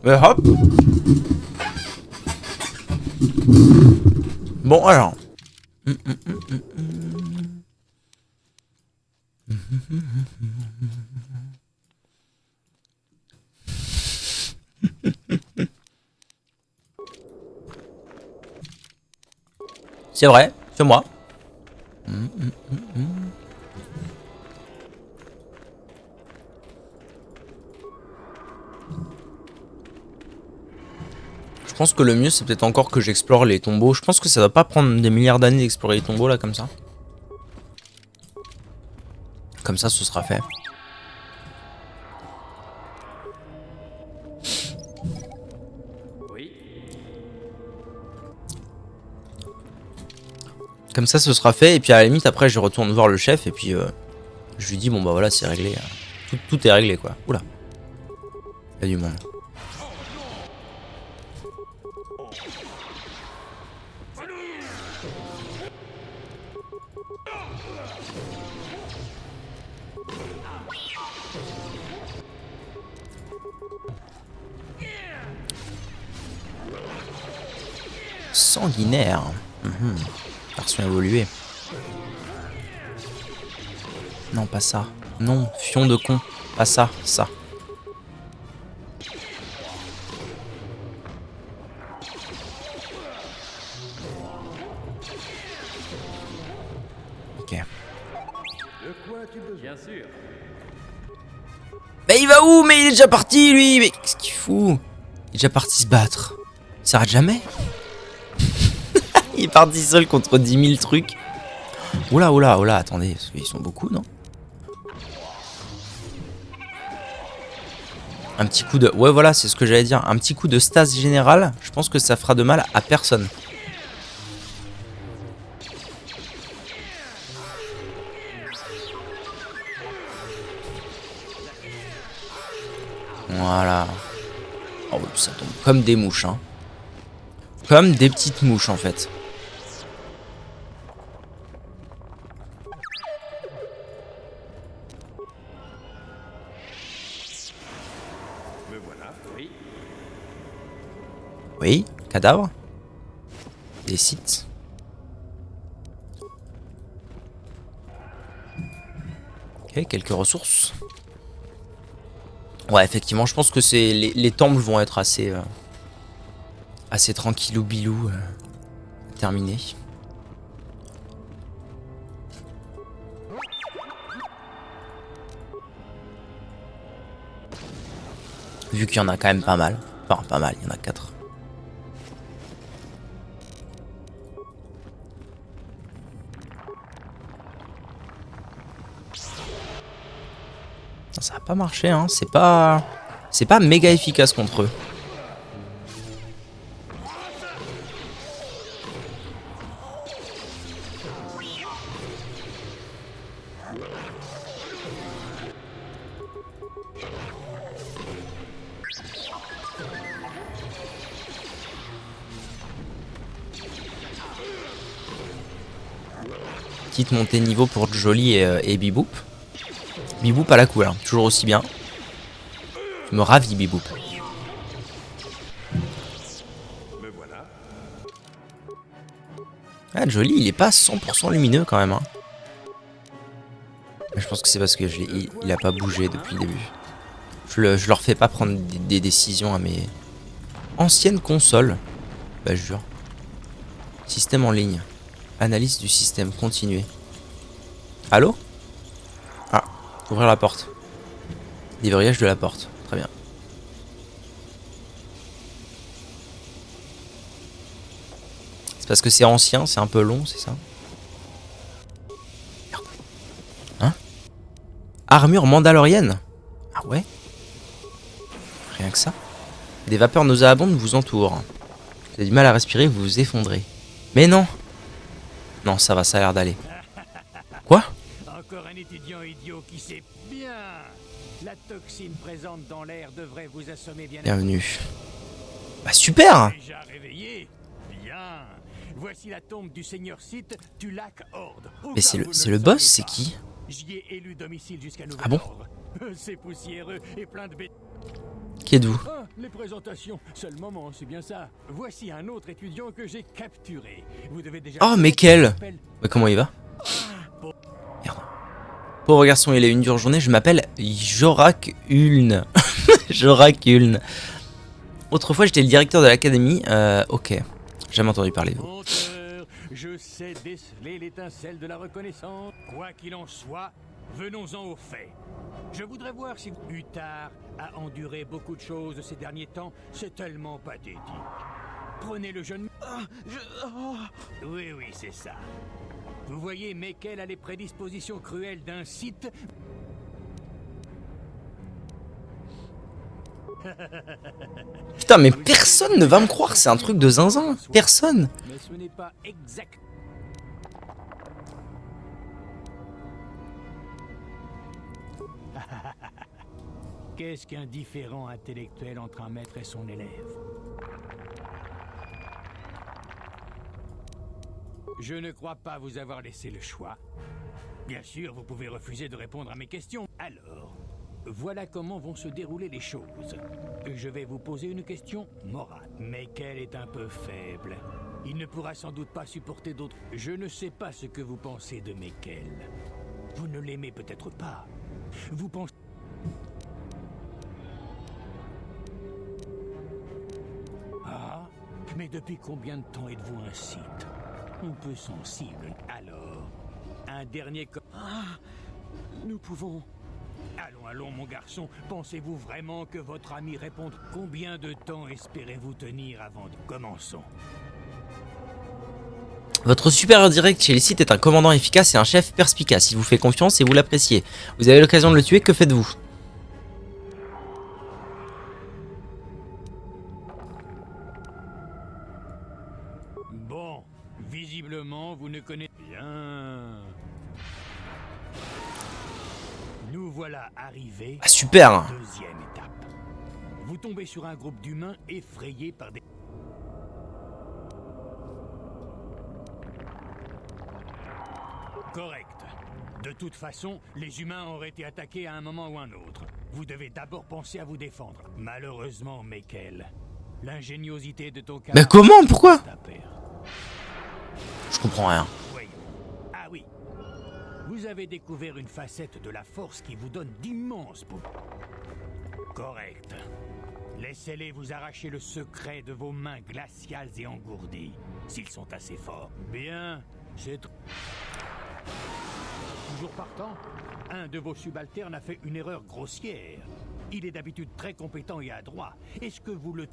Hop. Bon alors. C'est vrai, c'est moi. Je pense que le mieux c'est peut-être encore que j'explore les tombeaux. Je pense que ça doit pas prendre des milliards d'années d'explorer les tombeaux là comme ça. Comme ça ce sera fait. Oui. Comme ça ce sera fait et puis à la limite après je retourne voir le chef et puis je lui dis bon bah voilà c'est réglé. Tout est réglé quoi. Oula. Il y a du monde. Sanguinaire. Version évoluée. Non, pas ça. Non, fion de con. Pas ça, ça. Ok. Bien sûr. Mais il va où? Mais il est déjà parti lui. Mais qu'est-ce qu'il fout? Il est déjà parti se battre. Il s'arrête jamais. Il est parti seul contre 10 000 trucs. Oula, oula, oula, attendez, ils sont beaucoup, non? Un petit coup de... Ouais, voilà, c'est ce que j'allais dire. Un petit coup de stase générale, je pense que ça fera de mal à personne. Voilà. Oh, ça tombe comme des mouches, hein. Comme des petites mouches, en fait. Me voilà. Oui. Oui, cadavre. Des sites. Ok, quelques ressources. Ouais, effectivement, je pense que c'est les temples vont être assez assez tranquillou bilou terminés. Vu qu'il y en a quand même pas mal. Enfin, pas mal, il y en a 4. Ça va pas marcher, hein. C'est pas méga efficace contre eux. Petite montée de niveau pour Jolly et Biboop. Biboop à la couleur, toujours aussi bien. Je me ravis, Biboop. Ah, Jolly, il est pas 100% lumineux quand même. Hein. Je pense que c'est parce que il a pas bougé depuis le début. Je leur fais pas prendre des décisions à mes anciennes consoles. Bah, je jure. Système en ligne. Analyse du système, continuer. Allô? Ah, ouvrir la porte. Déverrouillage de la porte, très bien. C'est parce que c'est ancien, c'est un peu long, c'est ça? Hein? Armure mandalorienne? Ah ouais? Rien que ça. Des vapeurs nauséabondes vous entourent. Vous avez du mal à respirer, vous vous effondrez. Mais non! Non, ça va, ça a l'air d'aller. Quoi? Encore un étudiant idiot qui sait bien. La toxine présente dans l'air devrait vous assommer bien. Bienvenue. Bah super! Déjà réveillé? Bien. Voici la tombe du seigneur Sith, Tulak Horde. Mais c'est le boss, c'est qui? J'y ai élu domicile jusqu'à nouvel Ah bon? ordre. C'est poussiéreux et plein de bêtes. Qui êtes-vous? Ah, les présentations, seul moment, c'est bien ça. Voici un autre étudiant que j'ai capturé. Vous devez déjà... Oh, mais quel? Mais comment il va? Merde. Pauvre garçon, il a eu une dure journée. Je m'appelle Jorak Uln. Jorak Uln. Autrefois, j'étais le directeur de l'académie. Ok. Jamais entendu parler de vous. Je sais déceler l'étincelle de la reconnaissance. Quoi qu'il en soit, venons-en aux faits. Je voudrais voir si Uthar a enduré beaucoup de choses ces derniers temps. C'est tellement pathétique. Prenez le jeune... Oui, c'est ça. Vous voyez, Meckel a les prédispositions cruelles d'un Sith. Putain, mais personne ne va me croire, c'est un truc de zinzin. Personne. Mais ce n'est pas exact. Qu'est-ce qu'un différend intellectuel entre un maître et son élève? Je ne crois pas vous avoir laissé le choix. Bien sûr, vous pouvez refuser de répondre à mes questions. Alors, voilà comment vont se dérouler les choses. Je vais vous poser une question morale. Meckel est un peu faible. Il ne pourra sans doute pas supporter d'autres... Je ne sais pas ce que vous pensez de Meckel. Vous ne l'aimez peut-être pas. Vous pensez... Ah, mais depuis combien de temps êtes-vous un Sith? Un peu sensible. Alors, un dernier... nous pouvons... Allons, mon garçon. Pensez-vous vraiment que votre ami réponde? Combien de temps espérez-vous tenir avant de... Commençons. Votre supérieur direct chez les Sith est un commandant efficace et un chef perspicace. Il vous fait confiance et vous l'appréciez. Vous avez l'occasion de le tuer, que faites-vous? Bon, visiblement, vous ne connaissez bien. Nous voilà arrivés. Ah, super. À la deuxième étape. Vous tombez sur un groupe d'humains effrayés par des... Correct. De toute façon, les humains auraient été attaqués à un moment ou un autre. Vous devez d'abord penser à vous défendre. Malheureusement, Meckel, l'ingéniosité de ton cas... Mais comment? Pourquoi? Je comprends rien. Voyons. Ah oui. Vous avez découvert une facette de la force qui vous donne d'immenses pouvoirs. Correct. Laissez-les vous arracher le secret de vos mains glaciales et engourdies, s'ils sont assez forts. Bien, c'est... Toujours partant, un de vos subalternes a fait une erreur grossière. Il est d'habitude très compétent et adroit. Est-ce que vous le...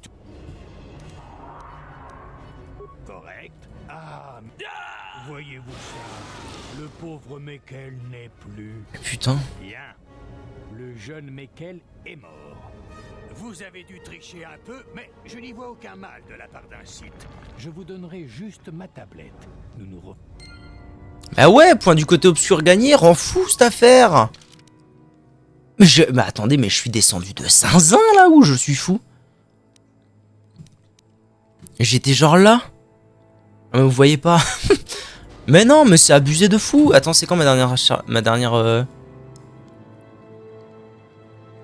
Correct. Ah, voyez-vous ça? Le pauvre Meckel n'est plus. Putain. Bien. Le jeune Meckel est mort. Vous avez dû tricher un peu, mais je n'y vois aucun mal de la part d'un site. Je vous donnerai juste ma tablette. Nous nous... Bah ouais, point du côté obscur gagné, rend fou cette affaire. Mais attendez, mais je suis descendu de zinzin là où je suis fou. J'étais genre là. Ah, mais vous voyez pas. Mais non, mais c'est abusé de fou. Attends, c'est quand ma dernière...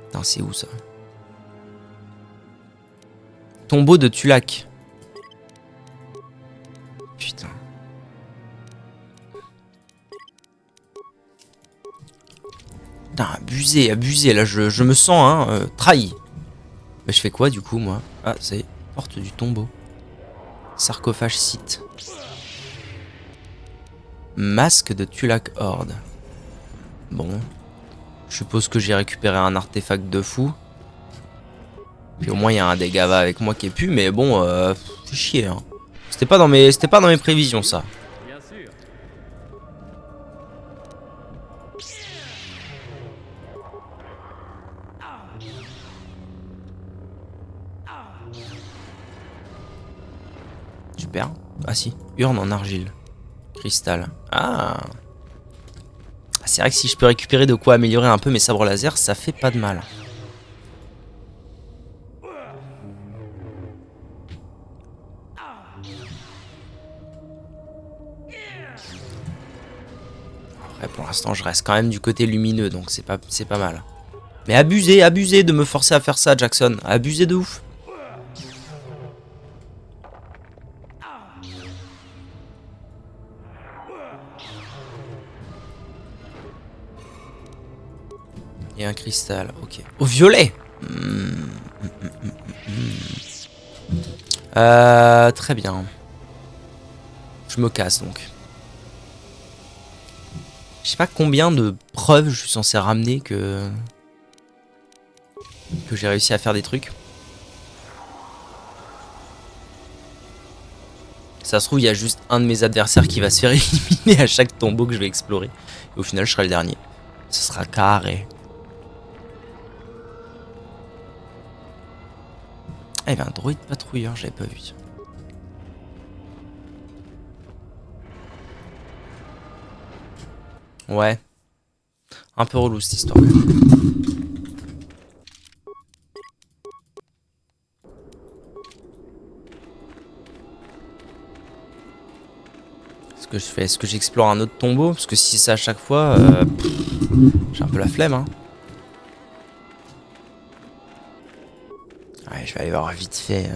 Putain, c'est où ça? Tombeau de Tulak. Putain. Putain, abusé, abusé. Là, je me sens trahi. Mais je fais quoi du coup, moi? Ah, c'est porte du tombeau. Sarcophage site. Masque de Tulak Horde. Bon. Je suppose que j'ai récupéré un artefact de fou. Puis au moins il y a un des Gava avec moi qui est pu, mais bon, fait chier. Hein. C'était pas dans mes prévisions ça. Bien sûr. Super. Ah si, urne en argile. Cristal. Ah. C'est vrai que si je peux récupérer de quoi améliorer un peu mes sabres laser, ça fait pas de mal. Après, pour l'instant, je reste quand même du côté lumineux, donc c'est pas mal. Mais abusé, abusé de me forcer à faire ça, Jackson. Abusé de ouf. Et un cristal, ok. Au violet. Très bien. Je me casse donc. Je sais pas combien de preuves je suis censé ramener que j'ai réussi à faire des trucs. Ça se trouve, il y a juste un de mes adversaires qui va se faire éliminer à chaque tombeau que je vais explorer. Et au final, je serai le dernier. Ce sera carré. Ah, il y avait un droïde patrouilleur, j'avais pas vu. Ouais. Un peu relou cette histoire. Est-ce que je fais? Est-ce que j'explore un autre tombeau? Parce que si c'est à chaque fois, j'ai un peu la flemme, hein. Ouais, je vais aller voir vite fait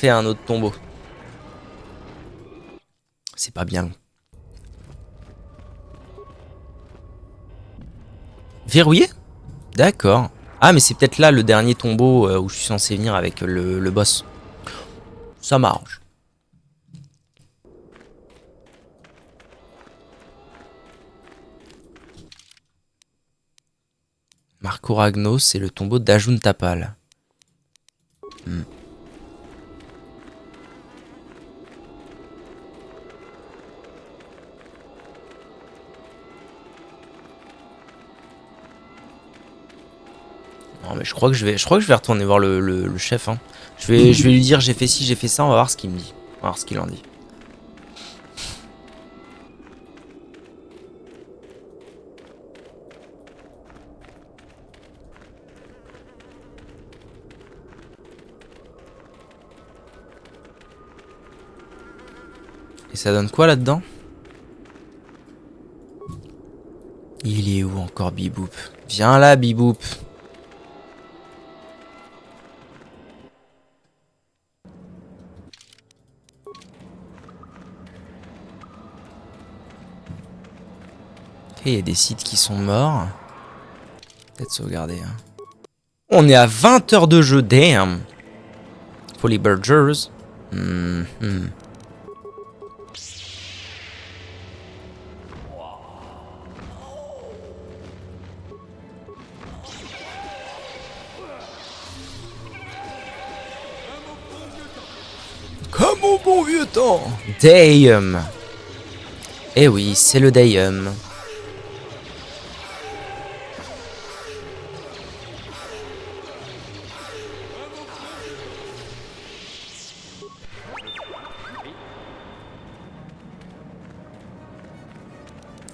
un autre tombeau. C'est pas bien long. Verrouillé? D'accord. Ah, mais c'est peut-être là le dernier tombeau où je suis censé venir avec le boss. Ça m'arrange. Marco Ragnos, c'est le tombeau d'Ajun Tapal. Non mais je crois que je vais retourner voir le chef. Hein. Je vais lui dire j'ai fait ci, j'ai fait ça, on va voir ce qu'il me dit. On va voir ce qu'il en dit. Et ça donne quoi là-dedans? Il est où encore Biboop? Viens là Biboop. Ok, il y a des sites qui sont morts. Peut-être sauvegarder. Hein. On est à 20 heures de jeu, damn. Folly Burgers. vieux temps. Damn. Eh oui, c'est le Damn.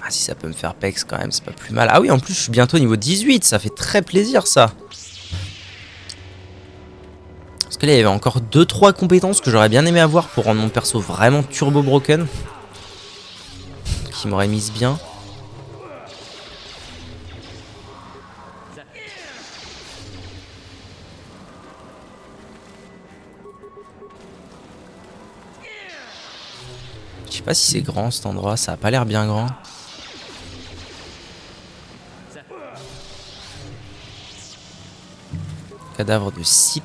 Ah, si ça peut me faire pex quand même, c'est pas plus mal. Ah oui, en plus, je suis bientôt niveau 18, ça fait très plaisir, ça. Parce que là, il y avait encore 2-3 compétences que j'aurais bien aimé avoir pour rendre mon perso vraiment turbo broken. Qui m'aurait mise bien. Je sais pas si c'est grand cet endroit, ça a pas l'air bien grand. Cadavre de Sith.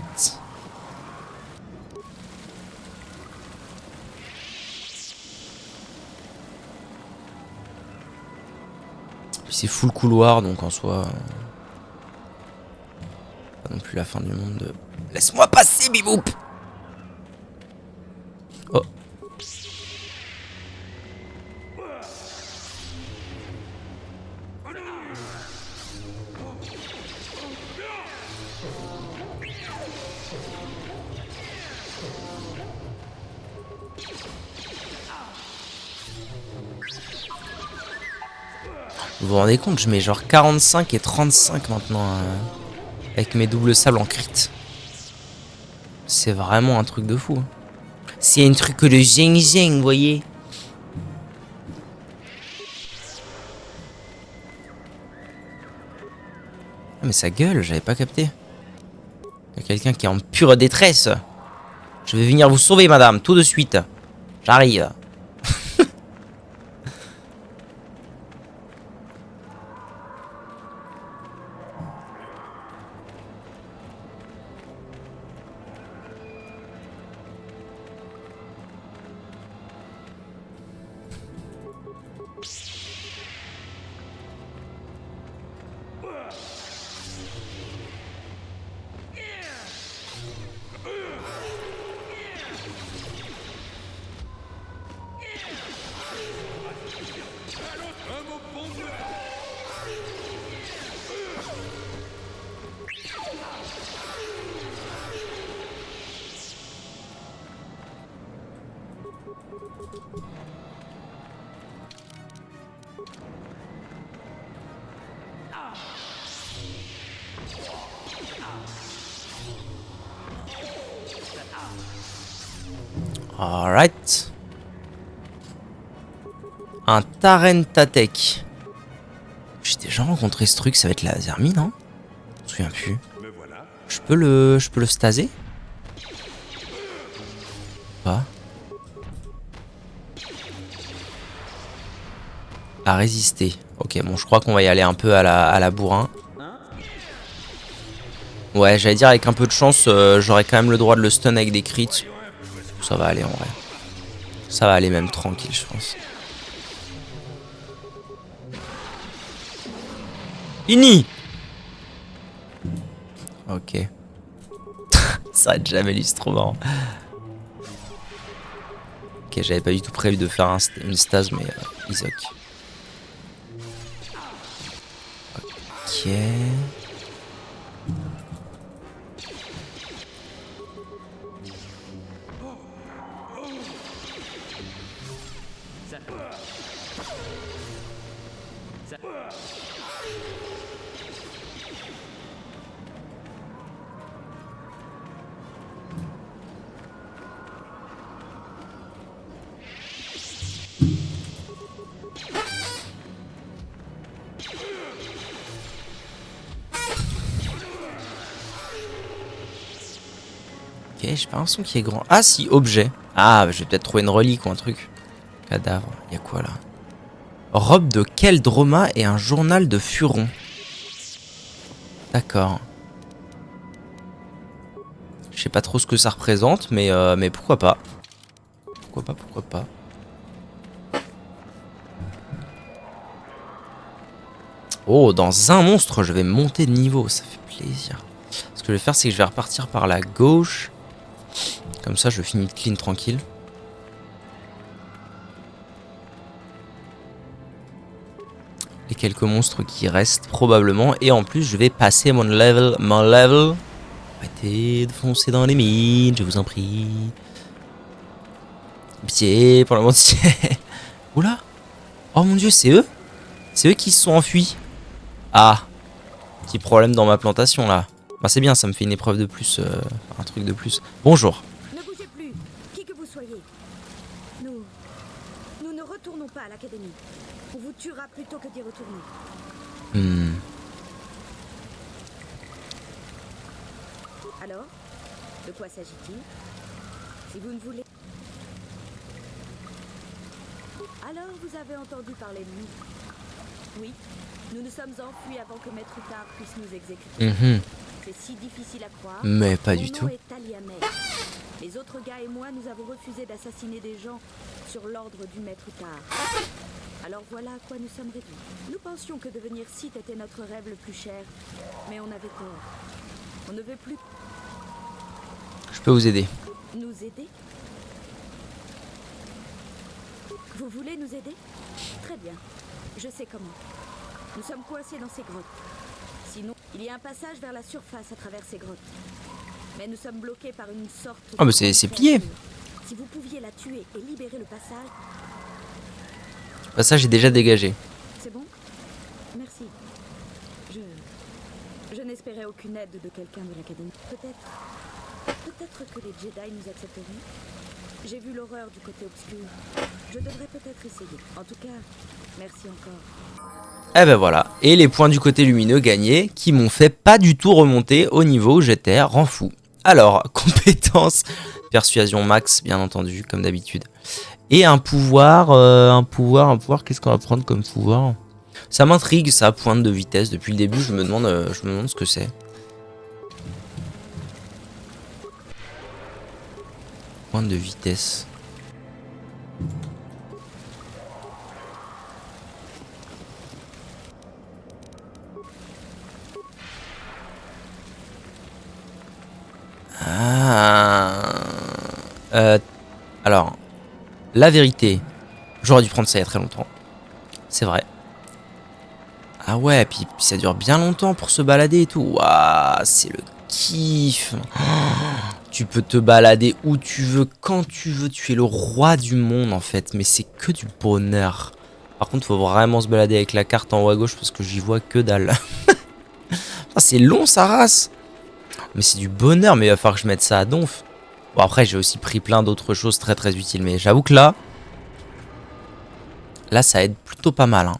C'est full couloir, donc en soi... pas non plus la fin du monde de... Laisse-moi passer, biboup. Oh. Vous vous rendez compte, je mets genre 45 et 35 maintenant avec mes doubles sables en crit. C'est vraiment un truc de fou. C'est un truc de zing zing, vous voyez. Ah mais ça gueule, j'avais pas capté. Il y a quelqu'un qui est en pure détresse. Je vais venir vous sauver, madame, tout de suite. J'arrive. Alright. Un Tarentatek. J'ai déjà rencontré ce truc, ça va être la Zermie, non? Je me souviens plus. Je peux le staser? Pas. À résister. Ok, bon, je crois qu'on va y aller un peu à la bourrin. Ouais, j'allais dire avec un peu de chance, j'aurais quand même le droit de le stun avec des crits. Ça va aller en vrai. Ça va aller même tranquille, je pense. Fini. Ok. Ça va jamais lu, c'est trop marrant. Ok, j'avais pas du tout prévu de faire une stase, mais Isaac. Ok. Ok, j'ai pas l'impression qu'il est grand. Ah si, objet. Ah, je vais peut-être trouver une relique ou un truc. Cadavre, il y a quoi là? Robe de Keldroma et un journal de Furon. D'accord. Je sais pas trop ce que ça représente, mais pourquoi pas. Pourquoi pas. Oh, dans un monstre, je vais monter de niveau, ça fait plaisir. Ce que je vais faire, c'est que je vais repartir par la gauche. Comme ça, je finis de clean tranquille. quelques monstres qui restent probablement. Et en plus, je vais passer mon level. Arrêtez de foncer dans les mines, je vous en prie. Pitié pour le monde. Oula. Oh mon dieu, c'est eux? C'est eux qui se sont enfuis. Ah. Petit problème dans ma plantation là. Bah c'est bien, ça me fait une épreuve de plus, un truc de plus. Bonjour. Ne bougez plus, qui que vous soyez. Nous ne retournons pas à l'académie. On vous tuera plutôt que d'y retourner. Alors, de quoi s'agit-il? Si vous ne voulez... Alors, vous avez entendu parler de nous? Oui, nous nous sommes enfuis avant que Maître Utard puisse nous exécuter. C'est si difficile à croire. Mais pas Mon du nom tout. est Taliamel. Les autres gars et moi, nous avons refusé d'assassiner des gens sur l'ordre du Maître Utard. Alors voilà à quoi nous sommes réduits. Nous pensions que devenir Sith était notre rêve le plus cher, mais on avait tort. On ne veut plus Je peux vous aider. nous aider. Vous voulez nous aider? Très bien. Je sais comment. Nous sommes coincés dans ces grottes. Sinon, il y a un passage vers la surface à travers ces grottes. Mais nous sommes bloqués par une sorte... Ah mais c'est plié. Si vous pouviez la tuer et libérer le passage... Bah ça j'ai déjà dégagé. C'est bon? Merci. Je n'espérais aucune aide de quelqu'un de l'académie. Peut-être que les Jedi nous accepteront. J'ai vu l'horreur du côté obscur. Je devrais peut-être essayer. En tout cas, merci encore. Eh ben voilà. Et les points du côté lumineux gagnés qui m'ont fait pas du tout remonter au niveau où j'étais. Rend fou. Alors, compétence, persuasion max, bien entendu, comme d'habitude. Et un pouvoir, qu'est-ce qu'on va prendre comme pouvoir? Ça m'intrigue, ça, pointe de vitesse. Depuis le début, je me demande ce que c'est. Pointe de vitesse. Alors, la vérité, j'aurais dû prendre ça il y a très longtemps. C'est vrai. Ah ouais, puis ça dure bien longtemps pour se balader et tout. Waouh, c'est le kiff. Tu peux te balader où tu veux, quand tu veux. Tu es le roi du monde en fait. Mais c'est que du bonheur. Par contre, faut vraiment se balader avec la carte en haut à gauche parce que j'y vois que dalle. C'est long sa race. Mais c'est du bonheur, mais il va falloir que je mette ça à donf. Bon après j'ai aussi pris plein d'autres choses très très utiles. Mais j'avoue que là ça aide plutôt pas mal. Hein.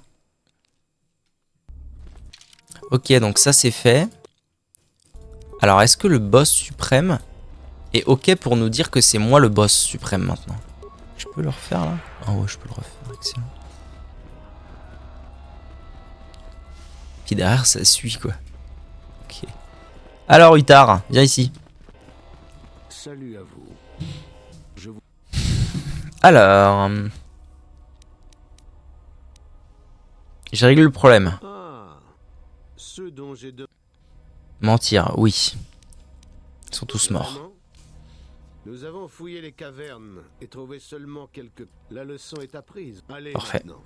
Ok, donc ça c'est fait. Alors est-ce que le boss suprême est ok pour nous dire que c'est moi le boss suprême maintenant? Je peux le refaire là? Ah ouais, je peux le refaire, excellent. Puis derrière ça suit quoi. Ok. Alors Utard, viens ici. Salut à vous. Je vous... Alors... J'ai réglé le problème. Ah, ceux dont j'ai de... Mentir, oui. Ils sont tous morts. Vraiment? Nous avons fouillé les cavernes et trouvé seulement quelques... La leçon est apprise. Allez, parfait. Maintenant.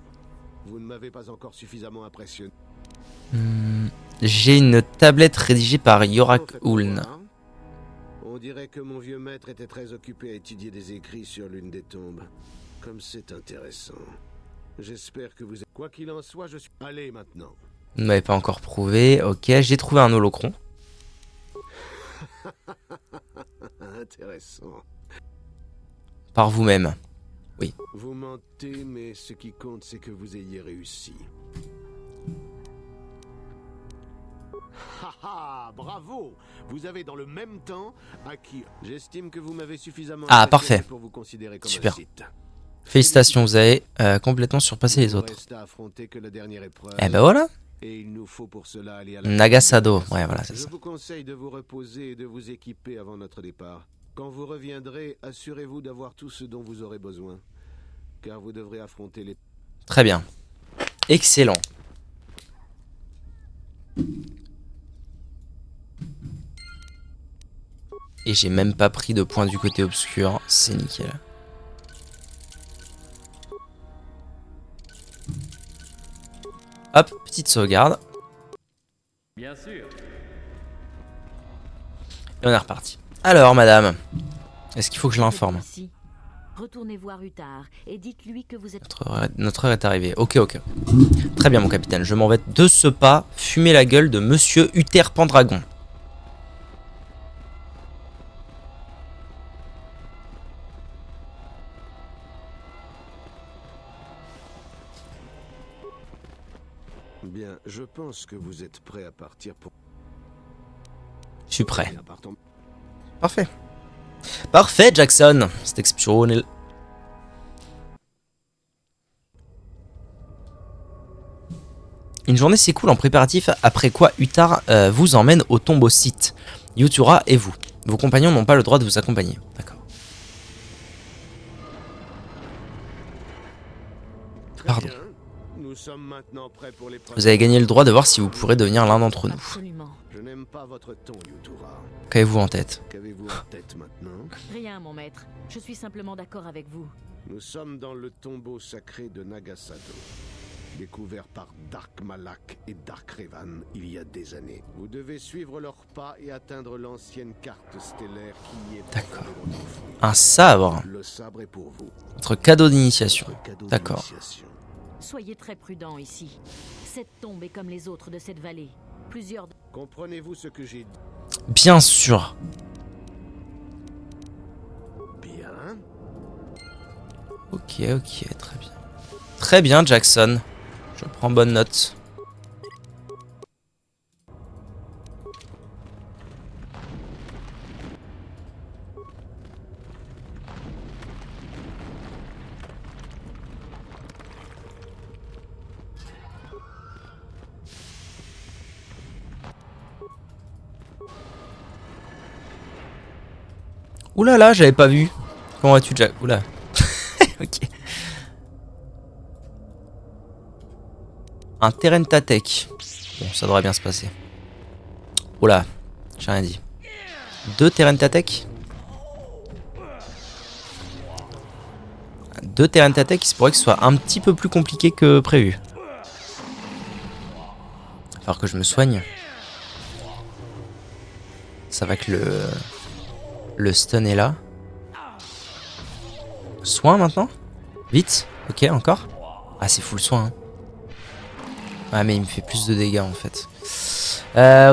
Vous ne m'avez pas encore suffisamment impressionné. J'ai une tablette rédigée par Yorak Uln. On dirait que mon vieux maître était très occupé à étudier des écrits sur l'une des tombes. Comme c'est intéressant. J'espère que vous... Quoi qu'il en soit, je suis... Allez, maintenant. Vous ne m'avez pas encore prouvé. Ok, j'ai trouvé un holocron. Intéressant. Par vous-même. Oui. Vous mentez, mais ce qui compte, c'est que vous ayez réussi. Haha, bravo! Vous avez dans le même temps acquis. J'estime que vous m'avez suffisamment parfait. pour vous considérer comme super. un Sith. Félicitations, vous avez complètement surpassé les autres. Et ben voilà. Et il nous faut pour cela aller à la... Nagasado, ouais voilà c'est ça. Je vous conseille de vous reposer et de vous équiper avant notre départ. Quand vous reviendrez, assurez-vous d'avoir tout ce dont vous aurez besoin. Car vous devrez affronter les... Très bien. Excellent. Et j'ai même pas pris de points du côté obscur, c'est nickel. Hop, petite sauvegarde. Bien sûr. Et on est reparti. Alors, madame, est-ce qu'il faut que je l'informe? Retournez voir Uther et dites-lui que vous êtes... Notre heure est arrivée. Ok, ok. Très bien, mon capitaine. Je m'en vais de ce pas fumer la gueule de Monsieur Uther Pendragon. Bien, je pense que vous êtes prêt à partir pour... Je suis prêt. Parfait. Parfait, Jackson. C'est exceptionnel. Une journée s'écoule en préparatif, après quoi Uther vous emmène au tombeau site. Yutura et vous. Vos compagnons n'ont pas le droit de vous accompagner. D'accord. Pardon. Nous sommes maintenant prêts pour les... Vous avez gagné le droit de voir si vous pourrez devenir l'un d'entre nous. Absolument. Je n'aime pas votre ton, Yutura. Qu'avez-vous en tête? Qu'avez-vous en tête maintenant? Rien, mon maître. Je suis simplement d'accord avec vous. Nous sommes dans le tombeau sacré de Nagasado, découvert par Dark Malak et Dark Revan il y a des années. Vous devez suivre leurs pas et atteindre l'ancienne carte stellaire qui y est... D'accord. Un sabre. Le sabre est pour vous. Votre cadeau d'initiation. D'accord. Soyez très prudents ici. Cette tombe est comme les autres de cette vallée. Plusieurs... Comprenez-vous ce que j'ai dit? Bien sûr. Bien. Ok, ok, très bien. Très bien, Jackson. Je prends bonne note. Oula là, j'avais pas vu. Comment vas-tu, Jack? Oula. Ok. Un Terentatek. Bon, ça devrait bien se passer. Oula, j'ai rien dit. 2 Terentatek. 2 Terentatek, il se pourrait que ce soit un petit peu plus compliqué que prévu. Il va falloir que je me soigne. Ça va que le stun est là. Soin maintenant? Vite. Ok, encore. Ah, c'est full soin. Hein. Ah, mais il me fait plus de dégâts en fait.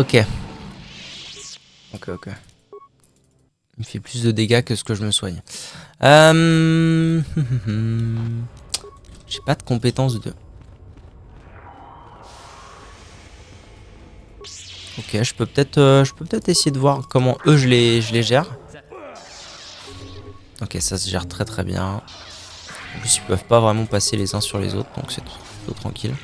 Ok. Ok, ok. Il me fait plus de dégâts que ce que je me soigne. J'ai pas de compétence de... Ok, je peux peut-être essayer de voir comment eux je les gère. Ok, ça se gère très très bien. En plus, ils peuvent pas vraiment passer les uns sur les autres, donc c'est plutôt tranquille.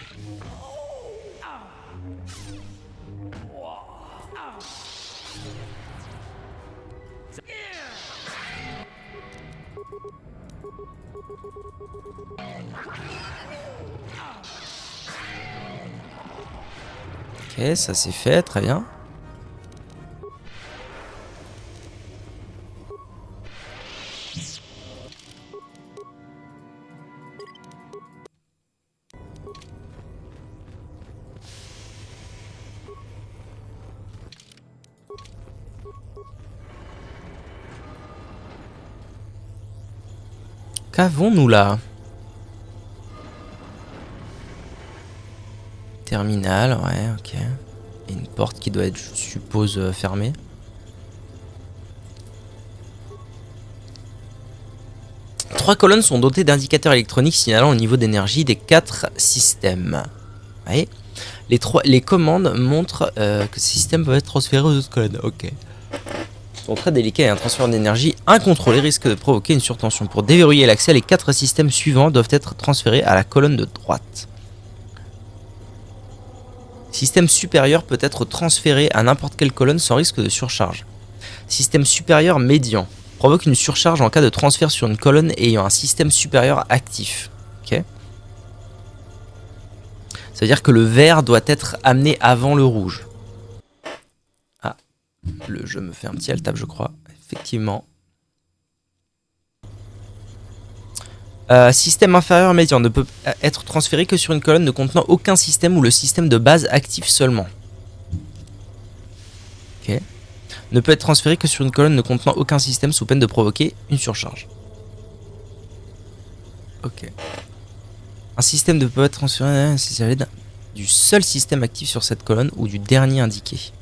Ok, ça c'est fait, très bien. Qu'avons-nous là? Terminal, ouais, ok. Et une porte qui doit être, je suppose, fermée. Trois colonnes sont dotées d'indicateurs électroniques signalant le niveau d'énergie des 4 systèmes. Vous voyez, les commandes montrent que ces systèmes peuvent être transférés aux autres colonnes. Ok. Sont très délicats et un transfert d'énergie incontrôlé risque de provoquer une surtension. Pour déverrouiller l'accès, les 4 systèmes suivants doivent être transférés à la colonne de droite. Système supérieur peut être transféré à n'importe quelle colonne sans risque de surcharge. Système supérieur médian provoque une surcharge en cas de transfert sur une colonne ayant un système supérieur actif. Ok. Ça veut dire que le vert doit être amené avant le rouge. Ah, le jeu me fait un petit alt-tab, je crois. Effectivement. Système inférieur médian ne peut être transféré que sur une colonne ne contenant aucun système ou le système de base actif seulement. Ok. Ne peut être transféré que sur une colonne ne contenant aucun système sous peine de provoquer une surcharge. Ok. Un système ne peut être transféré si ça l'aide du seul système actif sur cette colonne ou du dernier indiqué.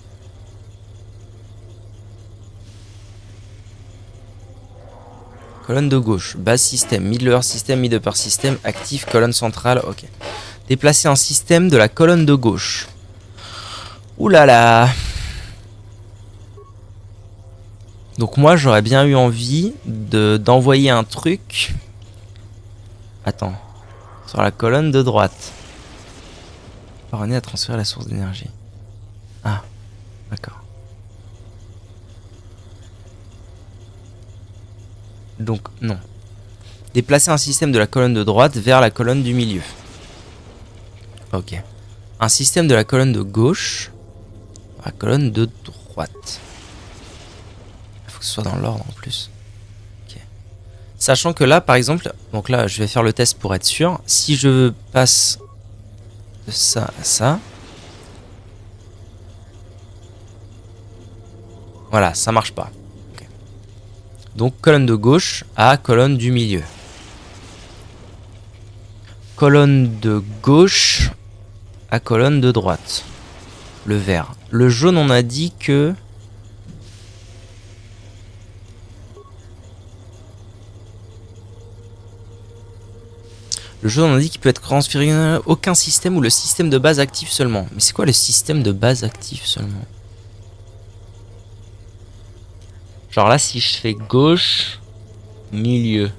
Colonne de gauche, base système, mid-lower système, mid-upper système, actif, colonne centrale, ok. Déplacer un système de la colonne de gauche. Ouh là là. Donc moi j'aurais bien eu envie d'envoyer un truc. Attends. Sur la colonne de droite. Parvenir à transférer la source d'énergie. Ah, d'accord. Donc, non. Déplacer un système de la colonne de droite vers la colonne du milieu. Ok. Un système de la colonne de gauche vers la colonne de droite. Il faut que ce soit dans l'ordre en plus. Ok. Sachant que là, par exemple, donc là, je vais faire le test pour être sûr. Si je passe de ça à ça. Voilà, ça marche pas. Donc colonne de gauche à colonne du milieu. Colonne de gauche à colonne de droite. Le vert. Le jaune, on a dit que... Le jaune, on a dit qu'il peut être transféré à aucun système ou le système de base actif seulement. Mais c'est quoi le système de base actif seulement ? Genre là, si je fais gauche, milieu,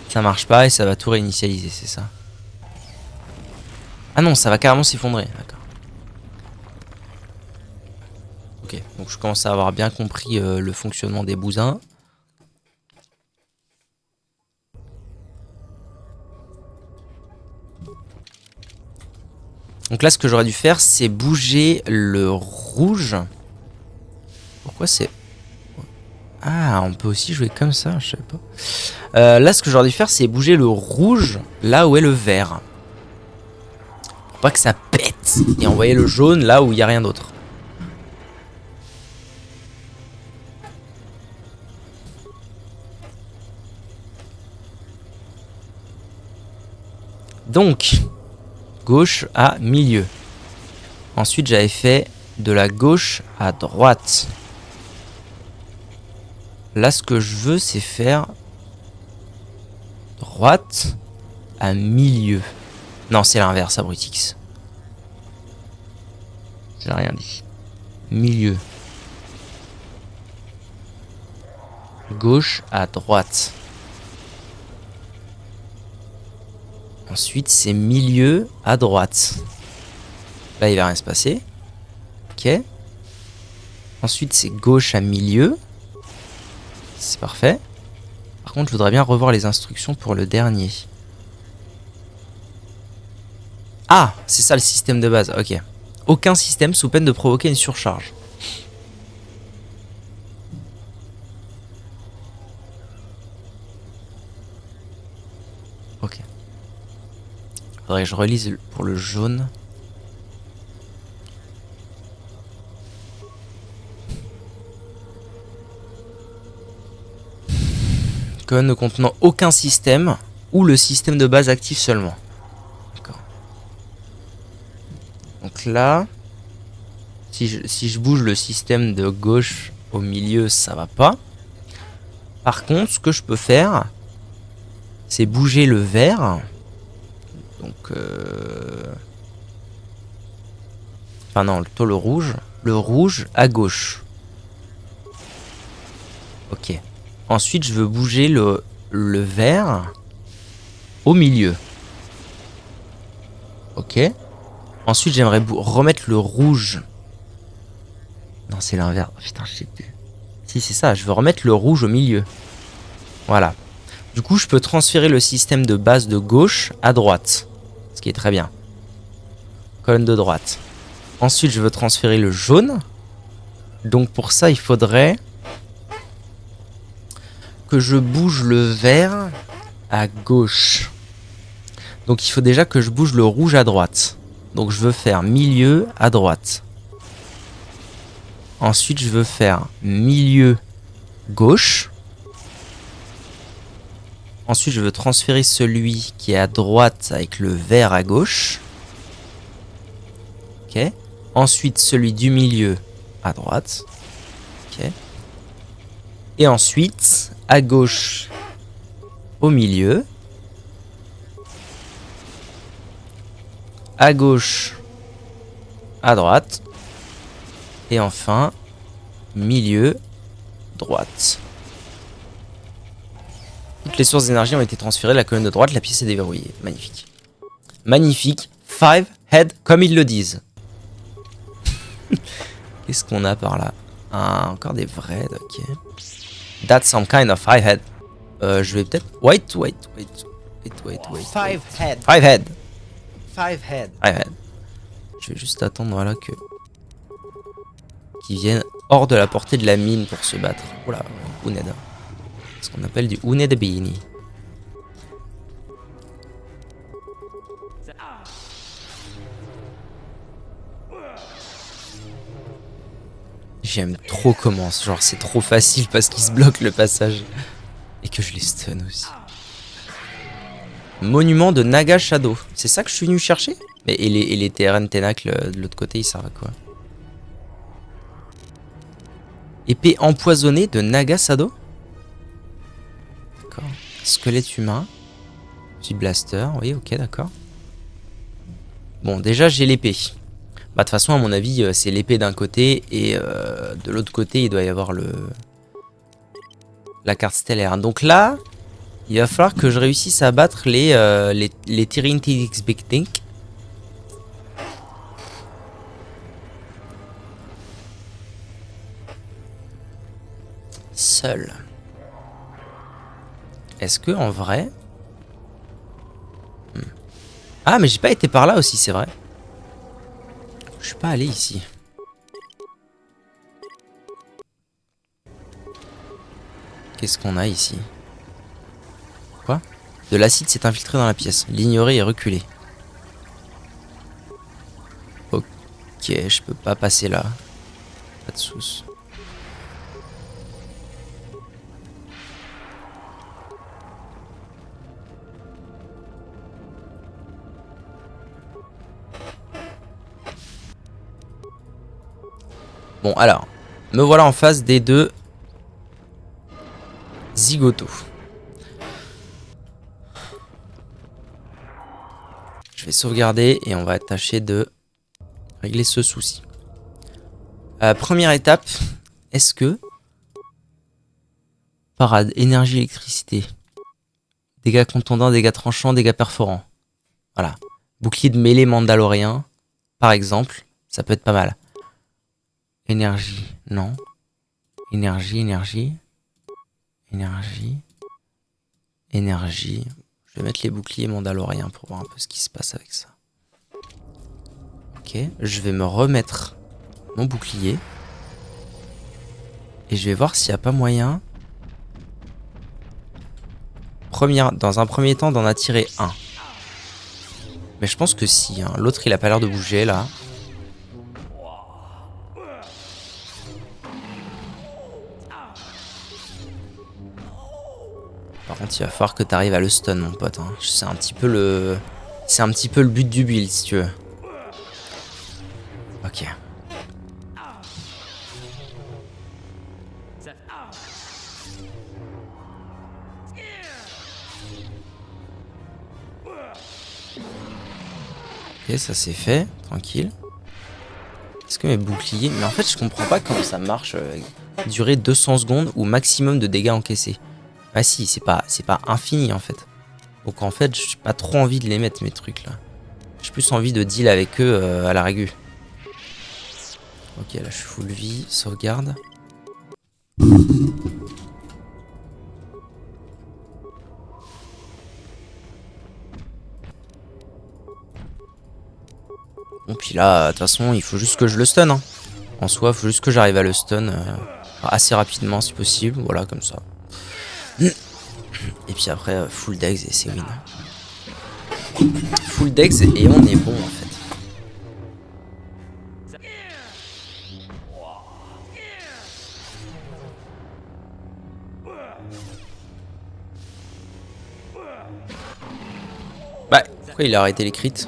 ça marche pas et ça va tout réinitialiser, c'est ça? Ah non, ça va carrément s'effondrer, d'accord. Ok, donc je commence à avoir bien compris le fonctionnement des bousins. Donc là, ce que j'aurais dû faire, c'est bouger le rouge. Pourquoi c'est... Ah, on peut aussi jouer comme ça, je sais pas. Là, ce que j'aurais dû faire, c'est bouger le rouge là où est le vert. Pour pas que ça pète. Et envoyer le jaune là où il n'y a rien d'autre. Donc, gauche à milieu. Ensuite, j'avais fait de la gauche à droite. Là, ce que je veux, c'est faire droite à milieu. Non, c'est l'inverse, abrutix. J'ai rien dit. Milieu. Gauche à droite. Ensuite, c'est milieu à droite. Là, il va rien se passer. Ok. Ensuite, c'est gauche à milieu. C'est parfait. Par contre, je voudrais bien revoir les instructions pour le dernier. Ah, c'est ça le système de base. Ok. Aucun système sous peine de provoquer une surcharge. Ok. Faudrait que je relise pour le jaune. Colonne ne contenant aucun système ou le système de base actif seulement. D'accord. Donc là, si je bouge le système de gauche au milieu, ça va pas. Par contre, ce que je peux faire, c'est bouger le vert. Donc, enfin non, plutôt le rouge. Le rouge à gauche. Ok. Ensuite, je veux bouger le vert au milieu. Ok. Ensuite, j'aimerais remettre le rouge. Non, c'est l'inverse. Oh, putain, je sais plus. Si, c'est ça. Je veux remettre le rouge au milieu. Voilà. Du coup, je peux transférer le système de base de gauche à droite. Ce qui est très bien. Colonne de droite. Ensuite, je veux transférer le jaune. Donc, pour ça, il faudrait... que je bouge le vert à gauche. Donc il faut déjà que je bouge le rouge à droite. Donc je veux faire milieu à droite. Ensuite je veux faire milieu gauche. Ensuite je veux transférer celui qui est à droite avec le vert à gauche. Ok. Ensuite celui du milieu à droite. Ok. Et ensuite à gauche au milieu. À gauche, à droite, et enfin, milieu, droite. Toutes les sources d'énergie ont été transférées de la colonne de droite, la pièce est déverrouillée. Magnifique. Magnifique. 5 head, comme ils le disent. Qu'est-ce qu'on a par là? Encore des vrais, ok. That's some kind of 5 head. Je vais peut-être... Wait. 5 head. 5 head. 5 head. Je vais juste attendre voilà que qu'ils viennent hors de la portée de la mine pour se battre. Oula, Uned. Ce qu'on appelle du Uned Bini. J'aime trop comment, genre c'est trop facile parce qu'ils se bloquent le passage et que je les stun aussi. Monument de Naga Shadow. C'est ça que je suis venu chercher? Mais et les TRN Ténacles de l'autre côté, ils servent à quoi? Épée empoisonnée de Naga Shadow? D'accord. Squelette humain. Petit blaster. Oui, ok, d'accord. Bon, déjà, j'ai l'épée. Bah, de toute façon, à mon avis, c'est l'épée d'un côté. Et de l'autre côté, il doit y avoir la carte stellaire. Donc là... il va falloir que je réussisse à battre les Tyranny Big Think. Seul. Est-ce que en vrai... Ah mais j'ai pas été par là aussi, c'est vrai. Je suis pas allé ici. Qu'est-ce qu'on a ici? Quoi? De l'acide s'est infiltré dans la pièce. L'ignorer et reculer. Ok, je peux pas passer là. Pas de soucis. Bon alors, me voilà en face des deux zigotos. Je vais sauvegarder et on va tâcher de régler ce souci. Première étape, est-ce que... Parade, énergie, électricité. Dégâts contondants, dégâts tranchants, dégâts perforants. Voilà. Bouclier de mêlée mandalorien, par exemple, ça peut être pas mal. Énergie, non. Énergie. Je vais mettre les boucliers mandaloriens pour voir un peu ce qui se passe avec ça. Ok, je vais me remettre mon bouclier. Et je vais voir s'il n'y a pas moyen... Dans un premier temps d'en attirer un. Mais je pense que si, hein. L'autre il a pas l'air de bouger là. Par contre il va falloir que tu arrives à le stun mon pote, hein. C'est un petit peu le... C'est un petit peu le but du build si tu veux. Ok. Ok, ça c'est fait, tranquille. Est-ce que mes boucliers... Mais en fait je comprends pas comment ça marche. Durer 200 secondes ou maximum de dégâts encaissés. Ah si, c'est pas infini en fait. Donc en fait j'ai pas trop envie de les mettre mes trucs là. J'ai plus envie de deal avec eux à la régu. Ok, là je suis full vie, sauvegarde. Bon puis là, de toute façon, il faut juste que je le stun. Hein. En soi, il faut juste que j'arrive à le stun assez rapidement si possible. Voilà, comme ça. puis après, full dex et c'est win. Full dex et on est bon en fait. Bah, pourquoi il a arrêté les crits?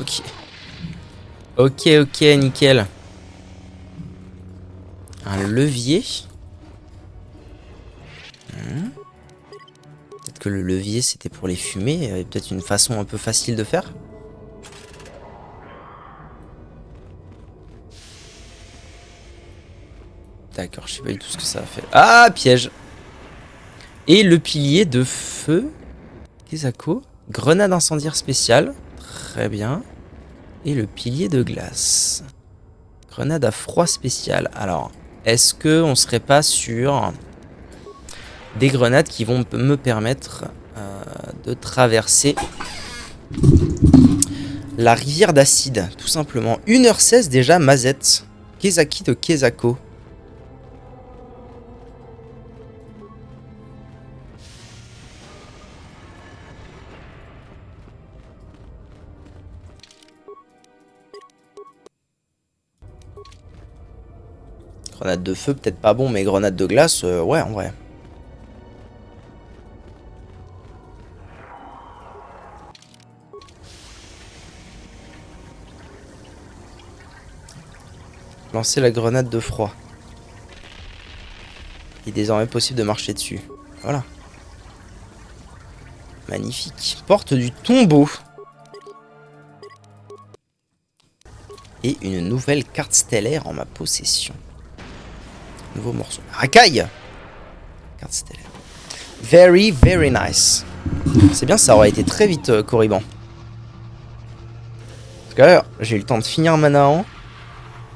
Ok. Ok, nickel. Un levier. Peut-être que le levier c'était pour les fumer. Il y avait peut-être une façon un peu facile de faire. D'accord, je sais pas du tout ce que ça a fait. Ah, piège. Et le pilier de feu. Kesako. Grenade incendiaire spéciale. Très bien. Et le pilier de glace. Grenade à froid spéciale. Alors, est-ce que on serait pas sur des grenades qui vont me permettre de traverser la rivière d'acide, tout simplement. 1h16 déjà, Mazette. Kezaki de Kesako. Grenade de feu, peut-être pas bon, mais grenade de glace, ouais, en vrai. Lancer la grenade de froid. Il est désormais possible de marcher dessus. Voilà. Magnifique. Porte du tombeau. Et une nouvelle carte stellaire en ma possession. Nouveau morceau. Racaille. Carte stellaire. Very, very nice. C'est bien, ça aurait été très vite, Corriban. Parce que là, j'ai eu le temps de finir Manahan,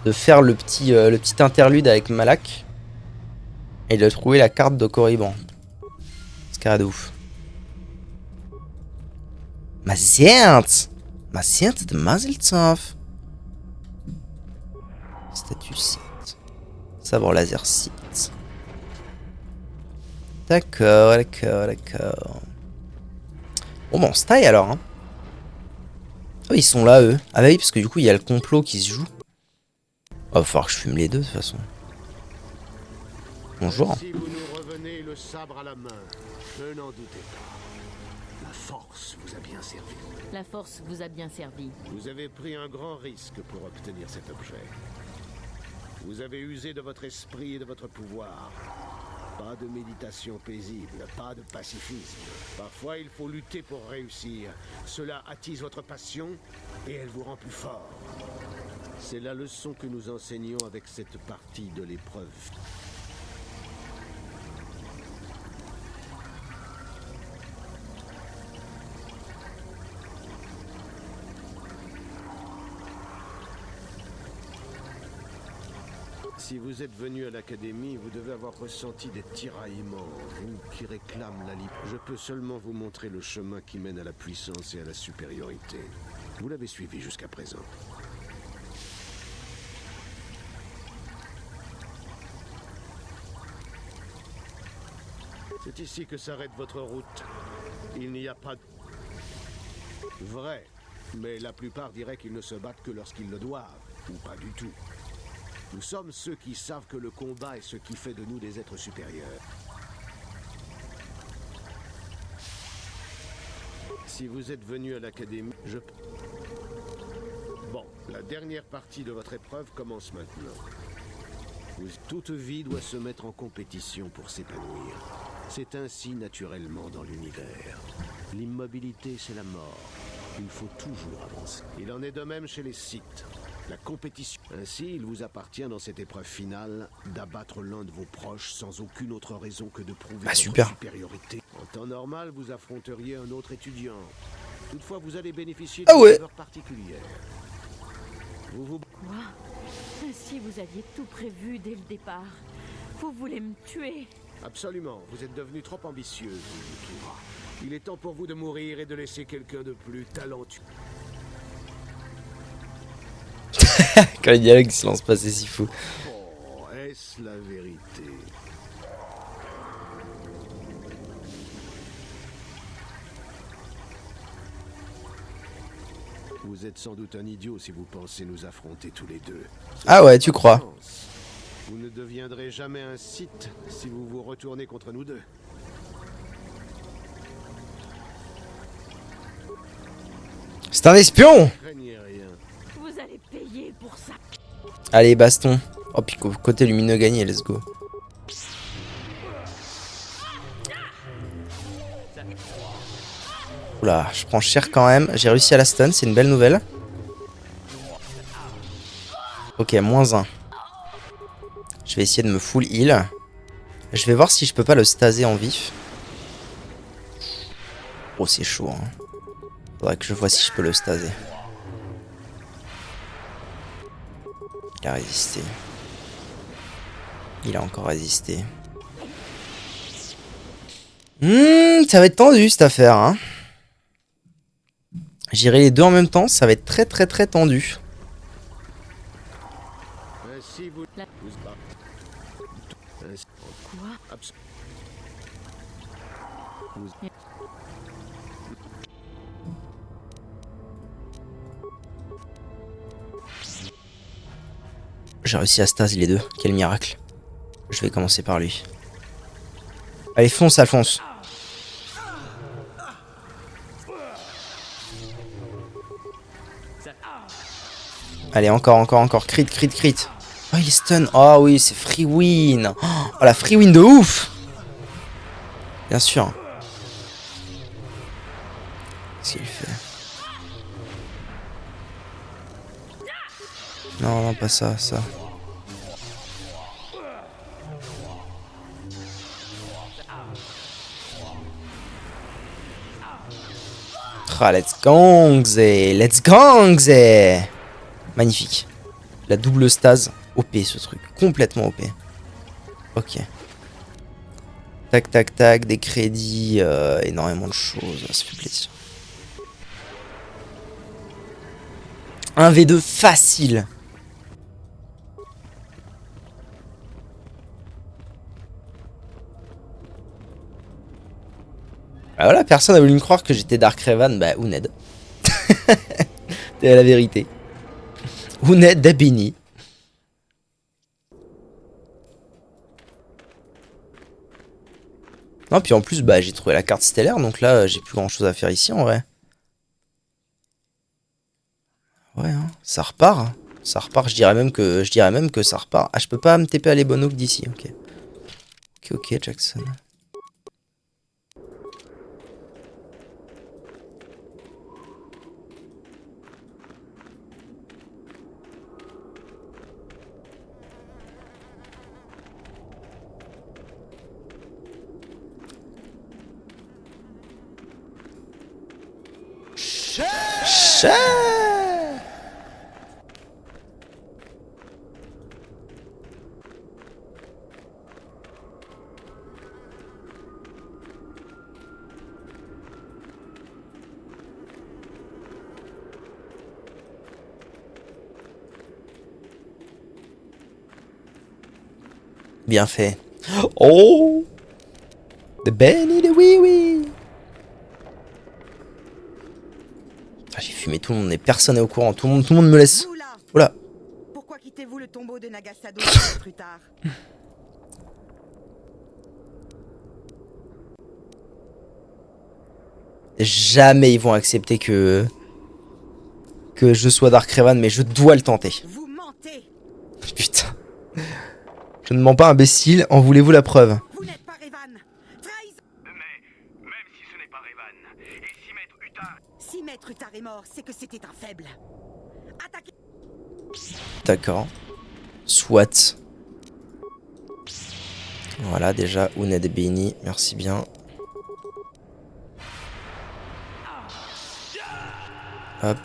de faire le petit interlude avec Malak, et de trouver la carte de Corriban. C'est carré de ouf. Mazerte de Mazeltov. Statue site. Sabre laser site. D'accord. Bon, bon, c'est taille alors. Hein. Oh, ils sont là, eux. Ah bah oui, parce que du coup, il y a le complot qui se joue. Oh, va falloir que je fume les deux, de toute façon. Bonjour. Si vous nous revenez le sabre à la main, ne n'en doutez pas. La force vous a bien servi. La force vous a bien servi. Vous avez pris un grand risque pour obtenir cet objet. Vous avez usé de votre esprit et de votre pouvoir. Pas de méditation paisible, pas de pacifisme. Parfois, il faut lutter pour réussir. Cela attise votre passion et elle vous rend plus fort. C'est la leçon que nous enseignons avec cette partie de l'épreuve. Si vous êtes venu à l'académie, vous devez avoir ressenti des tiraillements, vous qui réclament la liberté. Je peux seulement vous montrer le chemin qui mène à la puissance et à la supériorité. Vous l'avez suivi jusqu'à présent. C'est ici que s'arrête votre route. Il n'y a pas de... Vrai, mais la plupart diraient qu'ils ne se battent que lorsqu'ils le doivent, ou pas du tout. Nous sommes ceux qui savent que le combat est ce qui fait de nous des êtres supérieurs. Si vous êtes venu à l'académie, Bon, la dernière partie de votre épreuve commence maintenant. Toute vie doit se mettre en compétition pour s'épanouir. C'est ainsi naturellement dans l'univers. L'immobilité, c'est la mort. Il faut toujours avancer. Il en est de même chez les Sith. La compétition. Ainsi, il vous appartient dans cette épreuve finale d'abattre l'un de vos proches sans aucune autre raison que de prouver votre supériorité. En temps normal, vous affronteriez un autre étudiant. Toutefois, vous allez bénéficier d'une faveur particulière. Quoi? Ainsi, vous aviez tout prévu dès le départ. Vous voulez me tuer? Absolument. Vous êtes devenu trop ambitieuse, Yukira. Il est temps pour vous de mourir et de laisser quelqu'un de plus talentueux. Quand les dialogues se lancent pas, c'est si fou. Oh, est-ce la vérité? Vous êtes sans doute un idiot si vous pensez nous affronter tous les deux. Ah ouais, tu crois? Vous ne deviendrez jamais un Sith si vous vous retournez contre nous deux. C'est un espion! Craignez rien. Vous allez payer pour ça. Allez, baston. Oh, puis côté lumineux gagné, let's go. Oula, je prends cher quand même. J'ai réussi à la stun, c'est une belle nouvelle. Ok, -1. Je vais essayer de me full heal. Je vais voir si je peux pas le staser en vif. Oh, c'est chaud, hein. Faudrait que je vois si je peux le staser. Il a résisté. Il a encore résisté. Ça va être tendu cette affaire, hein. J'irai les deux en même temps, ça va être très très très tendu. Si vous... Quoi? J'ai réussi à stase les deux, quel miracle. Je vais commencer par lui. Allez, fonce Alphonse. Allez, encore. Crit. Oh, il est stun. Oh oui, c'est free win. Oh, la free win de ouf. Bien sûr. Qu'est-ce qu'il fait? Non, pas ça. Ah, let's gangze. Magnifique. La double stase. OP ce truc. Complètement OP. Ok. Tac. Des crédits. Énormément de choses. Ça fait plaisir. 1v2 facile. Ah voilà, personne n'a voulu me croire que j'étais Dark Revan. Bah, Ouned. C'est la vérité. Ouned Dabini. Non, puis en plus, bah, j'ai trouvé la carte stellaire, donc là, j'ai plus grand chose à faire ici en vrai. Ouais, hein, ça repart. Ça repart, je dirais même que ça repart. Ah, je peux pas me TP à les bonhooks d'ici, ok. Ok, Jackson. Bien fait. Oh, de Benny de oui. J'ai fumé tout le monde et personne n'est au courant. Tout le monde me laisse. Oula. Pourquoi quittez-vous le tombeau de Nagasado plus tard? Jamais ils vont accepter que je sois Dark Revan, mais je dois le tenter. Vous mentez. Putain. Je ne mens pas, imbécile. En voulez-vous la preuve? Vous n'êtes pas Revan. Trahison. Mais même si ce n'est pas Revan, et si Maître Utar... Si Maître Utar est mort, c'est que c'était un faible. Attaquez. D'accord. Soit. Voilà, déjà, Ouned Beni, merci bien. Hop.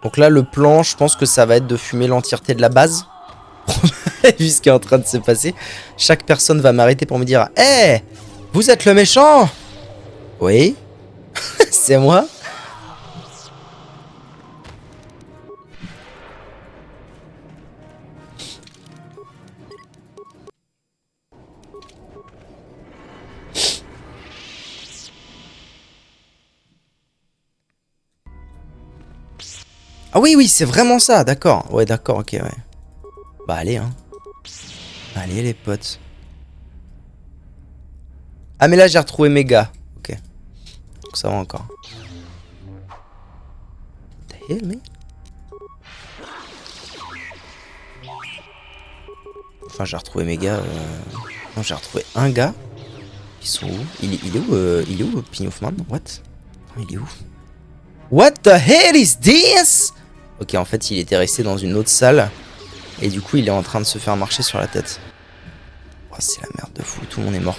Donc là, le plan, je pense que ça va être de fumer l'entièreté de la base. Vu ce qui est en train de se passer. Chaque personne va m'arrêter pour me dire: hey, vous êtes le méchant? Oui. C'est moi. Ah oui, oui, c'est vraiment ça, d'accord. Ouais, d'accord, ok, ouais. Bah allez, hein. Allez, les potes. Ah, mais là, j'ai retrouvé mes gars. Ok. Donc ça va encore. What the hell, mec? Enfin, j'ai retrouvé mes gars. Non, j'ai retrouvé un gars. Ils sont où? Il est où, Pignofman? What? Il est où? What the hell is this? Ok, en fait, il était resté dans une autre salle. Et du coup, il est en train de se faire marcher sur la tête. Oh, c'est la merde de fou. Tout le monde est mort.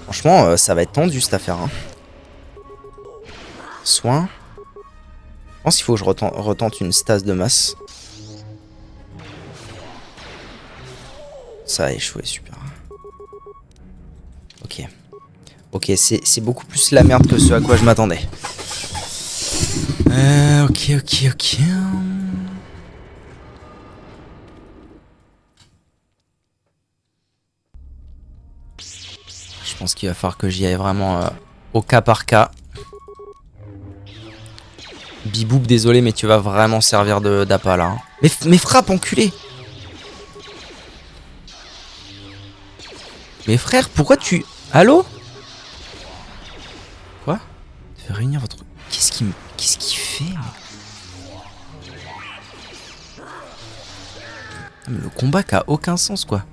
Franchement, ça va être tendu cette affaire. Hein. Soin. Je pense qu'il faut que je retente une stase de masse. Ça a échoué, super. Ok. Ok, c'est beaucoup plus la merde que ce à quoi je m'attendais. Ok. Je pense qu'il va falloir que j'y aille vraiment au cas par cas. Biboub, désolé, mais tu vas vraiment servir d'appât là. Hein. Mais frappe, enculé! Mais frère, pourquoi tu... Allô? Quoi? Tu fais réunir votre... Qu'est-ce qu'il fait, mec? Mais le combat qui a aucun sens, quoi.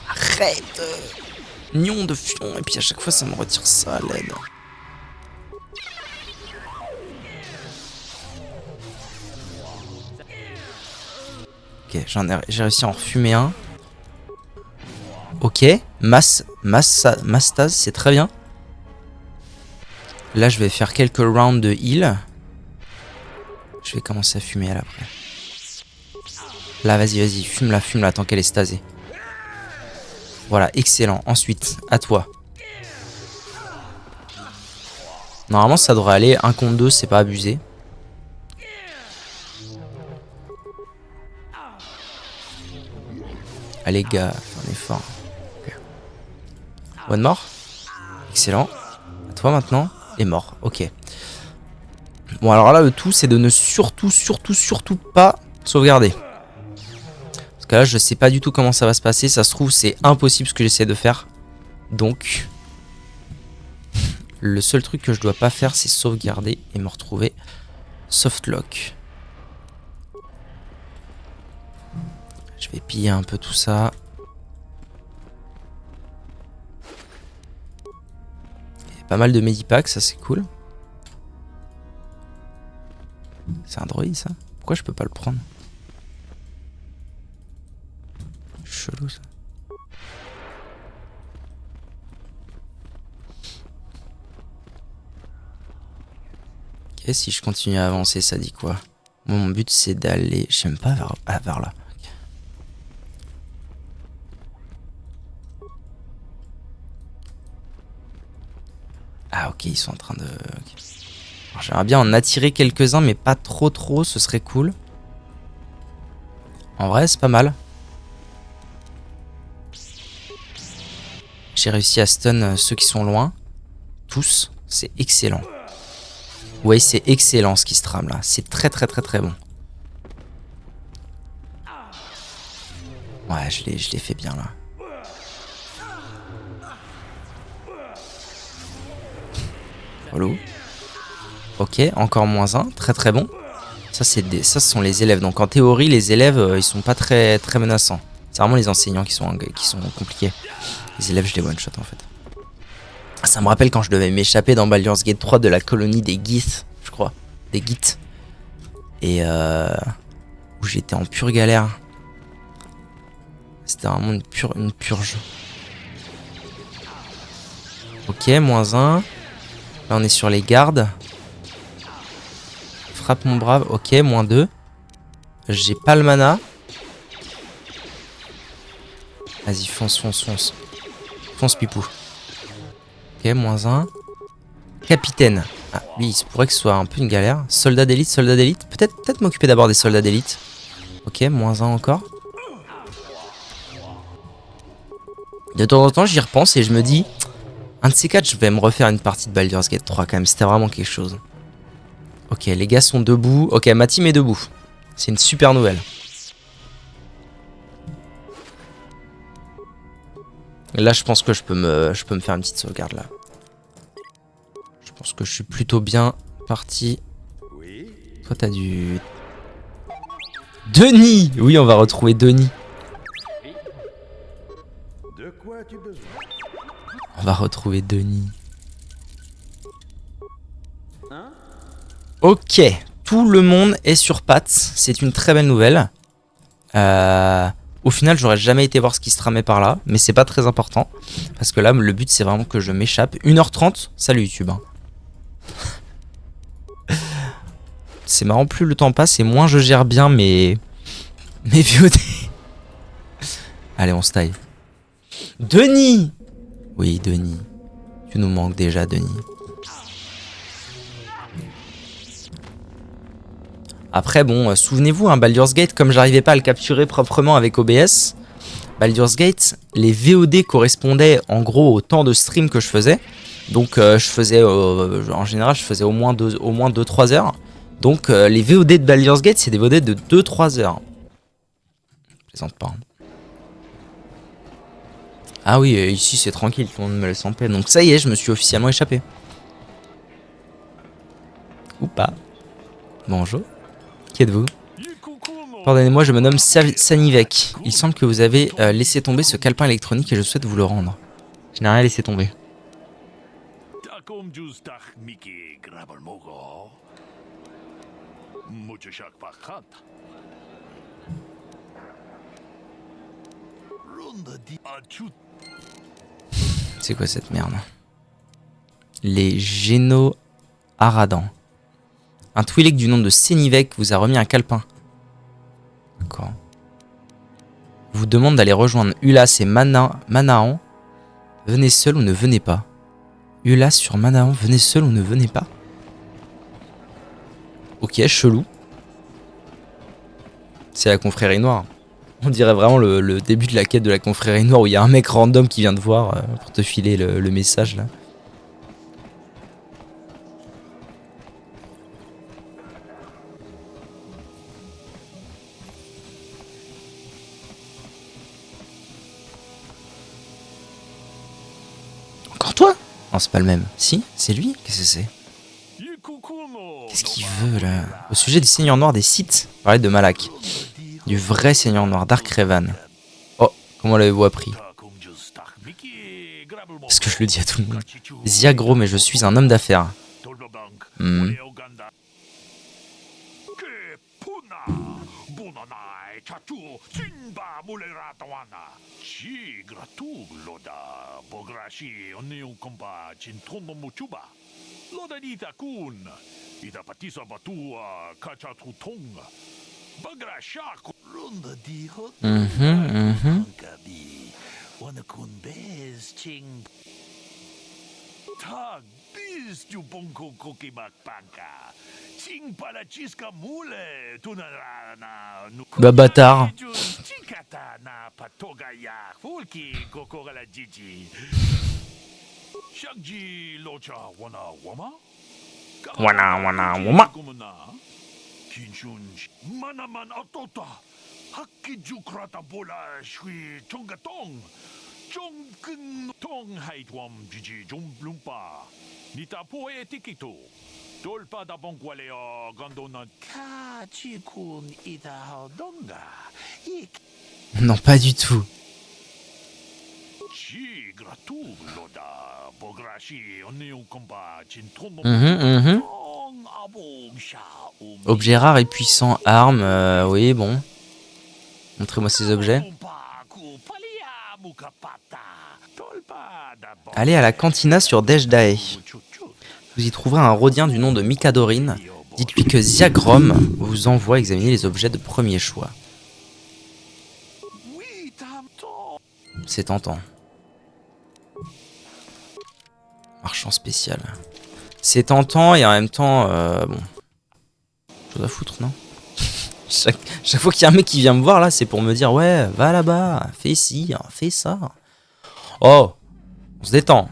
Arrête! Nion de fion, et puis à chaque fois ça me retire ça à l'aide. Ok, j'ai réussi à en refumer un. Ok, Mastase, c'est très bien. Là, je vais faire quelques rounds de heal. Je vais commencer à fumer elle après. Là, vas-y, fume-la, tant qu'elle est stasée. Voilà, excellent. Ensuite, à toi. Normalement, ça devrait aller. 1 contre 2, c'est pas abusé. Allez, gars, fais un effort. Okay. One more. Excellent. À toi maintenant. Et mort. Ok. Bon, alors là, le tout, c'est de ne surtout pas sauvegarder. Parce que là, je sais pas du tout comment ça va se passer. Ça se trouve, c'est impossible ce que j'essaie de faire. Donc, le seul truc que je dois pas faire, c'est sauvegarder et me retrouver softlock. Je vais piller un peu tout ça. Il y a pas mal de medipacks, ça c'est cool. C'est un droïde ça? Pourquoi je peux pas le prendre? Chelou ça. Ok, si je continue à avancer, ça dit quoi? Moi, mon but c'est d'aller, je sais même pas, vers là. Ah ok, ils sont en train de... Okay. J'aimerais bien en attirer quelques-uns, mais pas trop, ce serait cool. En vrai, c'est pas mal. J'ai réussi à stun ceux qui sont loin. Tous, c'est excellent. Ouais, c'est excellent ce qui se trame là. C'est très bon. Ouais, je l'ai fait bien là. Relou. Ok, encore -1, très bon. Ça ce sont les élèves. Donc en théorie, les élèves, ils sont pas très menaçants. C'est vraiment les enseignants qui sont compliqués. Les élèves, je les one shot en fait. Ça me rappelle quand je devais m'échapper dans Baldur's Gate 3 de la colonie des Gith, je crois. Des Gith. Et où j'étais en pure galère. C'était vraiment une purge. Ok, -1. Là, on est sur les gardes. Frappe mon brave. Ok, -2. J'ai pas le mana. Vas-y, fonce. Fonce, Pipou. Ok, -1. Capitaine. Ah, lui, il se pourrait que ce soit un peu une galère. Soldat d'élite. Peut-être m'occuper d'abord des soldats d'élite. Ok, -1 encore. De temps en temps, j'y repense et je me dis, un de ces quatre, je vais me refaire une partie de Baldur's Gate 3 quand même. C'était vraiment quelque chose. Ok, les gars sont debout. Ok, ma team est debout. C'est une super nouvelle. Là, je pense que je peux me faire une petite sauvegarde là. Je pense que je suis plutôt bien parti. Toi, t'as du... Denis! Oui, on va retrouver Denis. De quoi as-tu besoin? On va retrouver Denis. Ok, tout le monde est sur pattes. C'est une très belle nouvelle. Au final, j'aurais jamais été voir ce qui se tramait par là. Mais c'est pas très important. Parce que là, le but, c'est vraiment que je m'échappe. 1h30. Salut YouTube. Hein. C'est marrant, plus le temps passe et moins je gère bien mes VOD. Allez, on se taille. Denis! Oui, Denis. Tu nous manques déjà, Denis. Après, bon, souvenez-vous, hein, Baldur's Gate, comme j'arrivais pas à le capturer proprement avec OBS, Baldur's Gate, les VOD correspondaient en gros au temps de stream que je faisais. Donc, je faisais, en général, je faisais au moins 2-3 heures. Donc, les VOD de Baldur's Gate, c'est des VOD de 2-3 heures. Je plaisante pas. Ah oui, ici c'est tranquille, tout le monde me laisse en paix. Donc ça y est, je me suis officiellement échappé. Ou pas. Bonjour. Qui êtes-vous? Pardonnez-moi, je me nomme Sanivek. Il semble que vous avez laissé tomber ce calepin électronique et je souhaite vous le rendre. Je n'ai rien laissé tomber. C'est quoi cette merde? Les Géno-Aradans. Un Twi'lek du nom de Senivek vous a remis un calepin. D'accord. Vous demande d'aller rejoindre Ulas et Manaan. Venez seul ou ne venez pas. Ulas sur Manaan, venez seul ou ne venez pas. Ok, chelou. C'est la confrérie noire. On dirait vraiment le début de la quête de la confrérie noire où il y a un mec random qui vient te voir pour te filer le message là. Encore toi? Non, c'est pas le même. Si, c'est lui? Qu'est-ce que c'est? Qu'est-ce qu'il veut là? Au sujet du Seigneur Noir des Sith, parler de Malak. Du vrai Seigneur Noir, Dark Revan. Oh, comment l'avez-vous appris? Parce que je le dis à tout le monde. Ziagro, mais je suis un homme d'affaires. Bah bâtard. Wana wana wama. Non, pas du tout. Objet rare et puissant, arme, oui, bon. Montrez-moi ces objets. Allez à la cantina sur Deshdae. Vous y trouverez un rhodien du nom de Mikadorin. Dites-lui que Ziagrom vous envoie examiner les objets de premier choix. C'est tentant. Marchand spécial. C'est tentant et en même temps, bon. Chose à foutre, non? Chaque fois qu'il y a un mec qui vient me voir là, c'est pour me dire ouais, va là-bas, fais ci, fais ça. Oh, on se détend.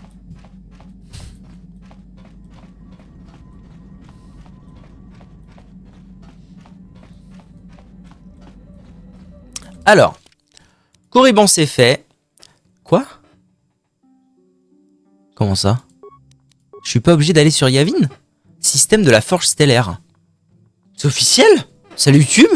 Alors, Corriban c'est fait. Quoi? Comment ça? Je suis pas obligé d'aller sur Yavin? Système de la Forge Stellaire. C'est officiel? Salut YouTube?